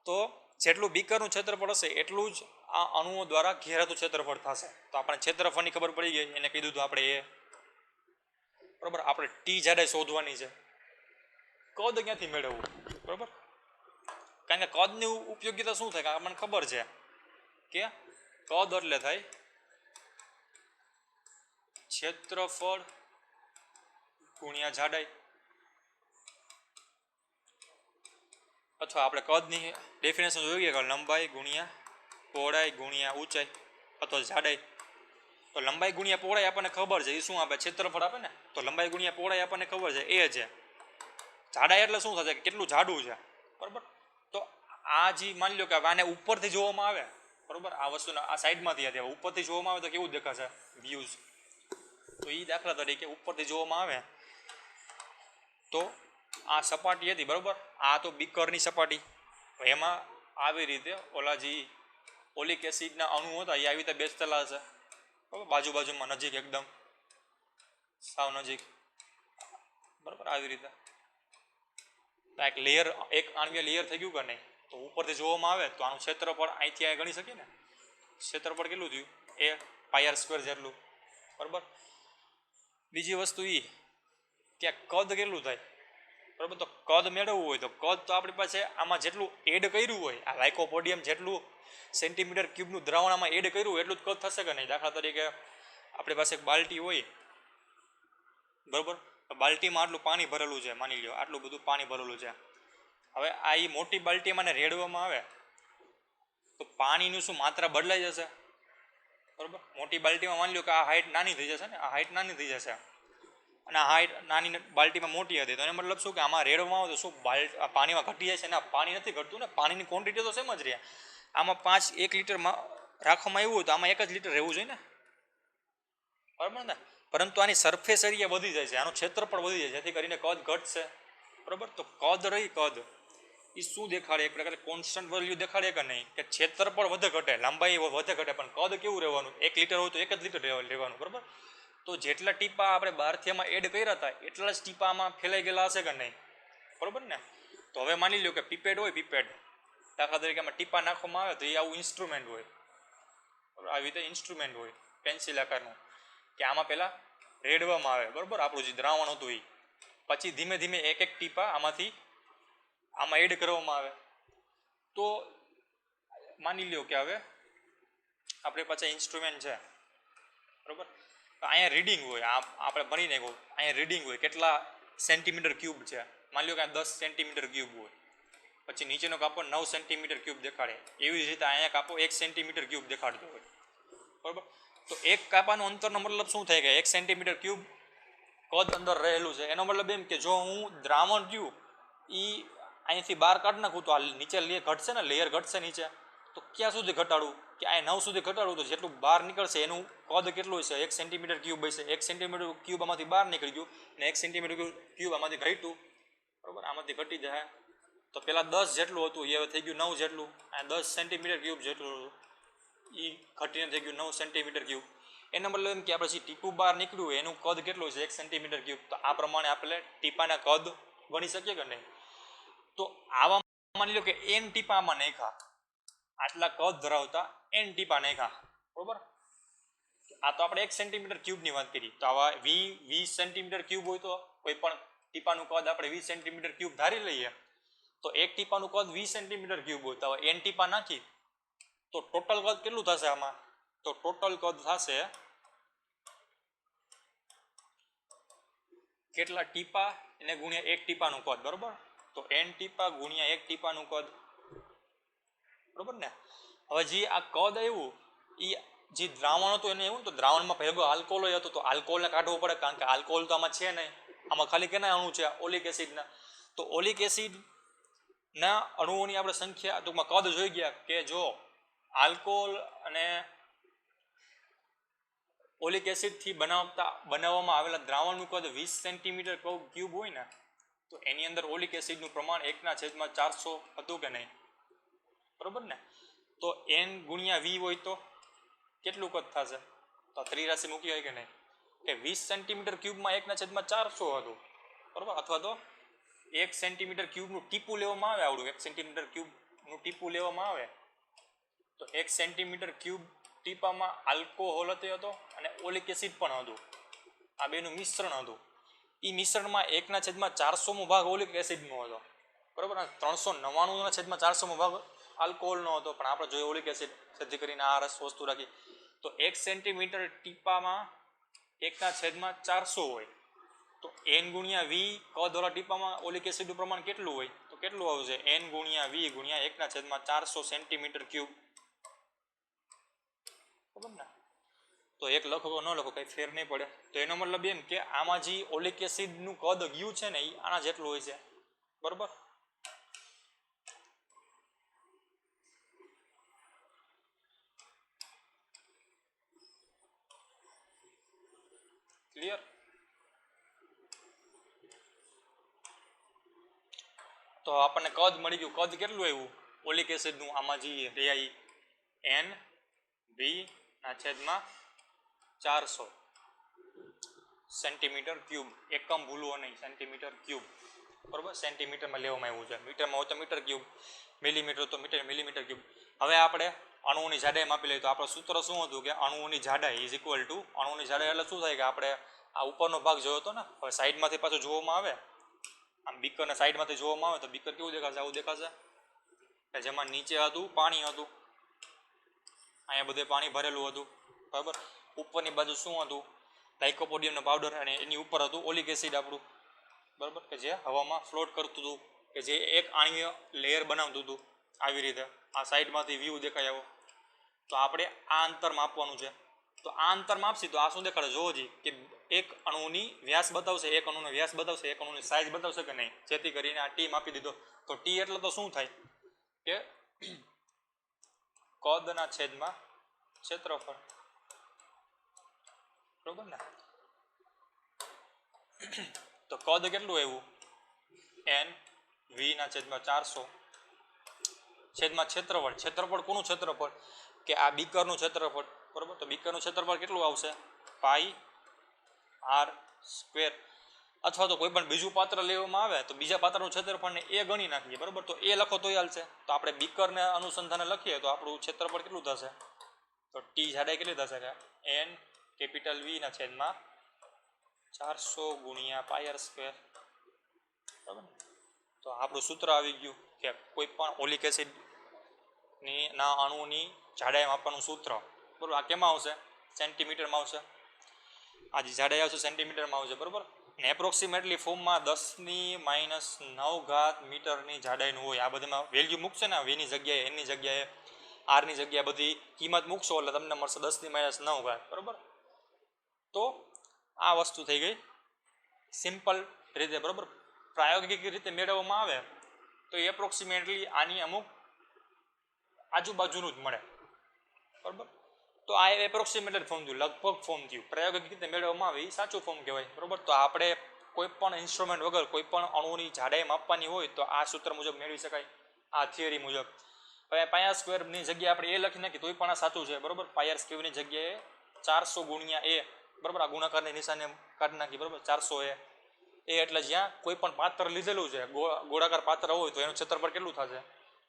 તો જેટલું બીકરનું ક્ષેત્રફળ હશે એટલું જ આ અણુઓ દ્વારા ઘેરાતું ક્ષેત્રફળ થશે. તો આપણે ક્ષેત્રફળની ખબર પડી ગઈ, એને કહી દીધું આપણે એ, બરાબર. આપણે ટી જાડાઈ શોધવાની છે. કદ ક્યાંથી મેળવવું, બરાબર. કારણ કે કદની ઉપયોગિતા શું થાય? કારણ આપણને ખબર છે કે કદ એટલે થાય ક્ષેત્રફળ ગુણ્યા જાડાઈ, અથવા આપણે કદની ડેફિનેશન જોઈએ કે લંબાઈ ગુણ્યા પહોળાઈ ગુણ્યા ઊંચાઈ અથવા જાડાઈ. તો લંબાઈ ગુણ્યા પહોળાઈ આપણને ખબર છે, એ શું આપે? ક્ષેત્રફળ આપે ને. તો લંબાઈ ગુણ્યા પહોળાઈ આપણને ખબર છે, એ છે. જાડાઈ એટલે શું થશે? કેટલું જાડું છે, બરાબર. તો આ જે માની લો કે આને ઉપરથી જોવામાં આવે, બરાબર, આ વસ્તુને આ સાઈડમાંથી હતી, ઉપરથી જોવામાં આવે તો કેવું દેખાશે? વ્યૂઝ. તો એ દાખલા તરીકે ઉપરથી જોવામાં આવે તો આ સપાટી હતી, બરાબર. આ તો બીકરની સપાટી, એમાં આવી રીતે ઓલા જે ઓલિક એસિડના અણુ હતા એ આવી રીતે બેસતેલા હશે, બરાબર, બાજુ બાજુમાં નજીક, એકદમ સાવ નજીક, બરાબર. આવી રીતે એક લેયર, એક આણ્વીય લેયર થઈ ગયું કે નહીં. તો ઉપરથી જોવામાં આવે તો આનું ક્ષેત્રફળ અહીંથી આ ગણી શકીએ ને. ક્ષેત્રફળ કેટલું થયું? એ પાય આર સ્ક્વેર જેટલું, બરાબર. બીજી વસ્તુ એ કે કદ કેટલું થાય, બરાબર. તો કદ મેળવવું હોય તો કદ તો આપણી પાસે આમાં જેટલું એડ કર્યું હોય, આ લાઇકોપોડિયમ જેટલું સેન્ટીમીટર ક્યુબનું દ્રાવણ આમાં એડ કર્યું હોય એટલું જ કદ થશે કે નહીં. દાખલા તરીકે આપણી પાસે એક બાલ્ટી હોય, બરાબર. બાલ્ટીમાં આટલું પાણી ભરેલું છે, માની લો આટલું બધું પાણી ભરેલું છે. હવે આ એ મોટી બાલ્ટીમાં રેડવામાં આવે તો પાણીનું શું માત્રા બદલાઈ જશે, બરાબર. મોટી બાલ્ટીમાં માની લો કે આ હાઈટ નાની થઈ જશે ને, આ હાઈટ નાની થઈ જશે અને આ હાઈટ નાની બાલ્ટીમાં મોટી હતી. તો એનો મતલબ શું કે આમાં રેડવામાં આવે તો શું પાણીમાં ઘટી જાય છે? ના, પાણી નથી ઘટતું ને, પાણીની ક્વોન્ટિટી તો સેમ જ રહે. આમાં 1 લીટરમાં રાખવામાં આવ્યું હોય તો આમાં 1 જ લીટર રહેવું જોઈએ ને, બરાબર ને? પરંતુ આની સરફેસ એરિયા વધી જાય છે, આનું ક્ષેત્રફળ વધી જાય છે, જેથી કરીને કદ ઘટશે, બરાબર? તો કદ રહી કદ એ શું દેખાડે? એક પ્રકારે કોન્સ્ટન્ટ વેલ્યુ દેખાડે કે નહીં, કે ક્ષેત્રફળ વધે ઘટે, લંબાઈ વધે ઘટે, પણ કદ કેવું રહેવાનું? 1 લીટર હોય તો 1 જ લીટર રહેવાનું, બરાબર? તો જેટલા ટીપા આપણે બહારથી આમાં એડ કર્યા હતા એટલા જ ટીપા આમાં ફેલાઈ ગયેલા હશે કે નહીં, બરાબર ને? તો હવે માની લો કે પીપેડ હોય, પીપેડ દાખલા તરીકે આમાં ટીપા નાખવામાં આવે તો એ આવું ઇન્સ્ટ્રુમેન્ટ હોય, આવી રીતે ઇન્સ્ટ્રુમેન્ટ હોય પેન્સિલ આકારનું, કે આમાં પહેલાં રેડવામાં આવે, બરાબર? આપણું જે દ્રાવણ હતું એ પછી ધીમે ધીમે એક એક ટીપા આમાં એડ કરવામાં આવે. તો માની લ્યો કે હવે આપણી પાસે ઇન્સ્ટ્રુમેન્ટ છે, બરાબર? અહીંયા રીડિંગ હોય, આપણે ભણી નાખો, અહીંયા રીડિંગ હોય કેટલા સેન્ટીમીટર ક્યુબ છે, માની લો કે આ 10 સેન્ટીમીટર ક્યુબ હોય, પછી નીચેનો કાપો 9 સેન્ટીમીટર ક્યુબ દેખાડે, એવી જ રીતે અહીંયા કાપો 1 સેન્ટીમીટર ક્યુબ દેખાડતો હોય, બરાબર? તો એક કાપાનું અંતરનો મતલબ શું થાય? કે 1 સેન્ટીમીટર ક્યુબ કદ અંદર રહેલું છે. એનો મતલબ એમ કે જો હું દ્રાવણ રહ્યું એ અહીંથી બહાર કાઢી નાખું તો આ નીચે લેયર ઘટશે ને, લેયર ઘટશે નીચે, તો ક્યાં સુધી ઘટાડું? કે અહીંયા 9 સુધી ઘટાડું તો જેટલું બહાર નીકળશે એનું કદ કેટલું હશે? 1 સેન્ટીમીટર ક્યુબ હશે. 1 સેન્ટીમીટર ક્યુબ આમાંથી બહાર નીકળી ગયું ને 1 સેન્ટીમીટર ક્યુબ આમાંથી ઘટ્યું, બરાબર? આમાંથી ઘટી જાય તો પહેલાં 10 જેટલું હતું એ હવે થઈ ગયું 9 જેટલું, આ 10 સેન્ટીમીટર ક્યુબ જેટલું એ ઘટીને થઈ ગયું 9 સેન્ટીમીટર ક્યુબ. એનો મતલબ એમ કે આપણે જે ટીપું બહાર નીકળ્યું એનું કદ કેટલું છે? 1 સેન્ટીમીટર ક્યુબ. તો આ પ્રમાણે આપણે ટીપાના કદ ગણી શકીએ કે નહીં? તો આવા માની લો કે n ટીપામાં નાખ્યા, આટલા કદ ધરાવતા n ટીપા નાખ્યા, બરોબર? આ તો આપણે 1 સેન્ટીમીટર ક્યુબની વાત કરી. તો આવા 20 સેન્ટીમીટર ક્યુબ હોય તો કોઈ પણ ટીપાનું કદ આપણે 20 સેન્ટીમીટર ક્યુબ ધારી લઈએ, તો એક ટીપાનું કદ 20 સેન્ટીમીટર ક્યુબ હોય તો n ટીપા નાખી તો ટોટલ કદ કેટલું થશે આમાં? તો ટોટલ કદ થશે કેટલા ટીપા એને ગુણ્યા 1 ટીપાનું કદ, બરોબર? તો n ટીપા ગુણ્યા 1 ટીપાનું કદ, બરોબર ને? હવે જે આ કદ આવ્યું એ જે દ્રાવણ હતું એને એવું, તો દ્રાવણમાં ભેગો આલ્કોહોલ હતો તો આલ્કોહોલને કાઢવો પડે, કારણ કે આલ્કોહોલ તો આમાં છે નહીં, આમાં ખાલી કેના અણુ છે? ઓલિક એસિડના. તો ઓલિક એસિડના અણુઓની આપણે સંખ્યા ટૂંકમાં કદ જોઈ ગયા કે જો આલ્કોહોલ અને ઓલિક એસિડથી બનાવવામાં આવેલા દ્રાવણનું કદ 20 સેન્ટીમીટર ક્યુબ હોય ને, તો એની અંદર ઓલિક એસિડનું પ્રમાણ 1/400 હતું કે નહીં, બરોબર ને? તો n ગુણ્યા v હોય તો કેટલું કદ થશે? તો ત્રિરાશિ મૂકી હોય કે નહીં, કે 20 સેન્ટીમીટર ક્યુબમાં 1/400 હતું, બરોબર? અથવા તો 1 સેન્ટીમીટર ક્યુબનું ટીપું લેવામાં આવે, આવડું 1 સેન્ટીમીટર ક્યુબનું ટીપું લેવામાં આવે તો 1 સેન્ટીમીટર ક્યુબ ટીપામાં આલ્કોહોલ હતો અને ઓલિક એસિડ પણ હતું, આ બેનું મિશ્રણ હતું. એ મિશ્રણમાં 1/400 ભાગ ઓલિક એસિડનો હતો, બરોબર? 399/400 ભાગ આલ્કોહોલનો હતો, પણ આપણે જોઈએ ઓલિક એસિડ, જેથી કરીને આ વસ્તુ રાખી. તો 1 સેન્ટીમીટર ટીપામાં 1/400 હોય તો n ગુણ્યા v કદવાળા ટીપામાં ઓલિક એસિડનું પ્રમાણ કેટલું હોય? તો કેટલું આવશે? n ગુણ્યા v ગુણ્યા 1/400 સેન્ટીમીટર ક્યુબ, બરાબર ને? તો એક લખો કે ન લખો કઈ ફેર નહીં પડે. તો એનો મતલબ એમ કે આમાં જે ઓલિક એસિડનું કદ ગયું છે ને એ આના જેટલું હોય છે, બરોબર? ક્લિયર? તો આપણને કદ મળી ગયું. કદ કેટલું આવ્યું ઓલિક એસિડનું? આમાં જે રહ્યા n v/400 સેન્ટીમીટર ક્યુબ. એકમ ભૂલવો નહીં, સેન્ટીમીટર ક્યુબ, બરોબર? સેન્ટીમીટરમાં લેવામાં આવ્યું છે, મીટરમાં હોય તો મીટર ક્યુબ, મિલીમીટર તો મિલીમીટર ક્યુબ. હવે આપણે અણુઓની જાડાઈ માપી લઈએ તો આપણું સૂત્ર શું હતું? કે અણુઓની જાડાઈ ઇઝ ઇક્વલ ટુ, અણુઓની જાડાઈ એટલે શું થાય? કે આપણે આ ઉપરનો ભાગ જોયો હતો ને, હવે સાઈડમાંથી પાછું જોવામાં આવે, આમ બીકરને સાઈડમાંથી જોવામાં આવે તો બીકર કેવું દેખાશે? આવું દેખાશે, કે જેમાં નીચે હતું પાણી હતું, અહીંયા બધે પાણી ભરેલું હતું, બરાબર? ઉપરની બાજુ શું હતું? લાઇકોપોડિયમનો પાવડર, અને એની ઉપર હતું ઓલિક એસિડ આપણું, બરાબર? કે જે હવામાં ફ્લોટ કરતું હતું, કે જે એક આણ્વીય લેયર બનાવતું હતું. આવી રીતે આ સાઈડમાંથી વ્યૂ દેખાય આવો. તો આપણે આ અંતર માપવાનું છે. તો આ અંતર માપશી તો આ શું દેખાડે? જોવો જી, કે એક અણુની વ્યાસ બતાવશે, એક અણુનો વ્યાસ બતાવશે, એક અણુની સાઇઝ બતાવશે કે નહીં, જેથી કરીને આ ટી માપી દીધો. તો ટી એટલે તો શું થાય? કે કદના છેદમાં ક્ષેત્રફળ, બરોબર ને. તો કદ કેટલું આવ્યું? એન વી ના છેદમાં 400 છેદમાં ક્ષેત્રફળ. ક્ષેત્રફળ કોનું ક્ષેત્રફળ? કે આ બીકરનું ક્ષેત્રફળ, બરોબર. તો બીકરનું ક્ષેત્રફળ કેટલું આવશે? પાઈ આર સ્ક્વેર. અથવા તો કોઈ પણ બીજું પાત્ર લેવામાં આવે તો બીજા પાત્રનું ક્ષેત્રફળને એ ગણી નાખીએ, બરોબર. તો એ લખો તોય હાલશે. તો આપણે બીકરને અનુસંધાને લખીએ તો આપણું ક્ષેત્રફળ કેટલું થશે? તો ટી જાડાઈ કેટલી થશે? કે એન કેપિટલ વી ના છેદમાં 400 ગુણ્યા પાઈ આર સ્ક્વેર, બરાબર. તો આપણું સૂત્ર આવી ગયું કે કોઈ પણ ઓલિક એસિડની ના અણુની જાડાઈ માપવાનું સૂત્ર, બરાબર. આ કેમાં આવશે? સેન્ટીમીટરમાં આવશે. આ જે જાડાઈ આવશે સેન્ટીમીટરમાં આવશે, બરાબર. ને એપ્રોક્સિમેટલી ફોર્મમાં 10⁹ મીટરની જાડાઈનું હોય. આ બધામાં વેલ્યુ મૂકશે ને, વીની જગ્યાએ, એનની જગ્યાએ, આરની જગ્યાએ બધી કિંમત મૂકશો એટલે તમને મળશે 10⁻⁹, બરાબર. તો આ વસ્તુ થઈ ગઈ સિમ્પલ રીતે, બરાબર. પ્રાયોગિક રીતે મેળવવામાં આવે તો એપ્રોક્સિમેટલી આની અમુક આજુબાજુનું જ મળે, બરાબર. તો આ એપ્રોક્સિમેટેડ ફોર્મ થયું, લગભગ ફોર્મ થયું. પ્રાયોગિક રીતે મેળવવામાં આવે એ સાચું ફોર્મ કહેવાય, બરાબર. તો આપણે કોઈ પણ ઇન્સ્ટ્રુમેન્ટ વગર કોઈ પણ અણુની જાડાઈ માપવાની હોય તો આ સૂત્ર મુજબ મેળવી શકાય, આ થિયરી મુજબ. હવે પાઈ આર સ્ક્વેરની જગ્યાએ આપણે એ લખી નાખીએ તોય પણ આ સાચું છે, બરાબર. પાઈ આર સ્ક્વેરની જગ્યાએ 400 ગુણ્યા એ, બરાબર. આ ગુણાકારની નિશાને કાઢી નાખી, બરાબર. 400 એ એટલે જ્યાં કોઈ પણ પાત્ર લીધેલું છે, ગોળાકાર પાત્ર હોય તો એનું ક્ષેત્રફળ કેટલું થશે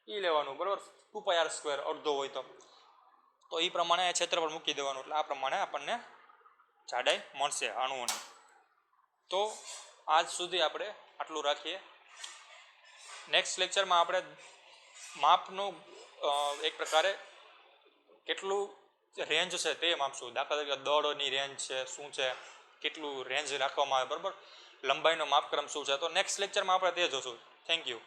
એ લેવાનું, બરાબર. 2 પાઈ આર સ્ક્વેર અડધો હોય તો એ પ્રમાણે ક્ષેત્રફળ મૂકી દેવાનું એટલે આ પ્રમાણે આપણને જાડાઈ મળશે અણુઓની. તો આજ સુધી આપણે આટલું રાખીએ. નેક્સ્ટ લેક્ચરમાં આપણે માપનું એક પ્રકારે કેટલું રેન્જ છે તે માપશું. દાખલા તરીકે દળની રેન્જ છે શું છે, કેટલું રેન્જ રાખવામાં આવે, બરાબર. લંબાઈનો માપક્રમ શું છે, તો નેક્સ્ટ લેક્ચરમાં આપણે તે જોશું. Thank you.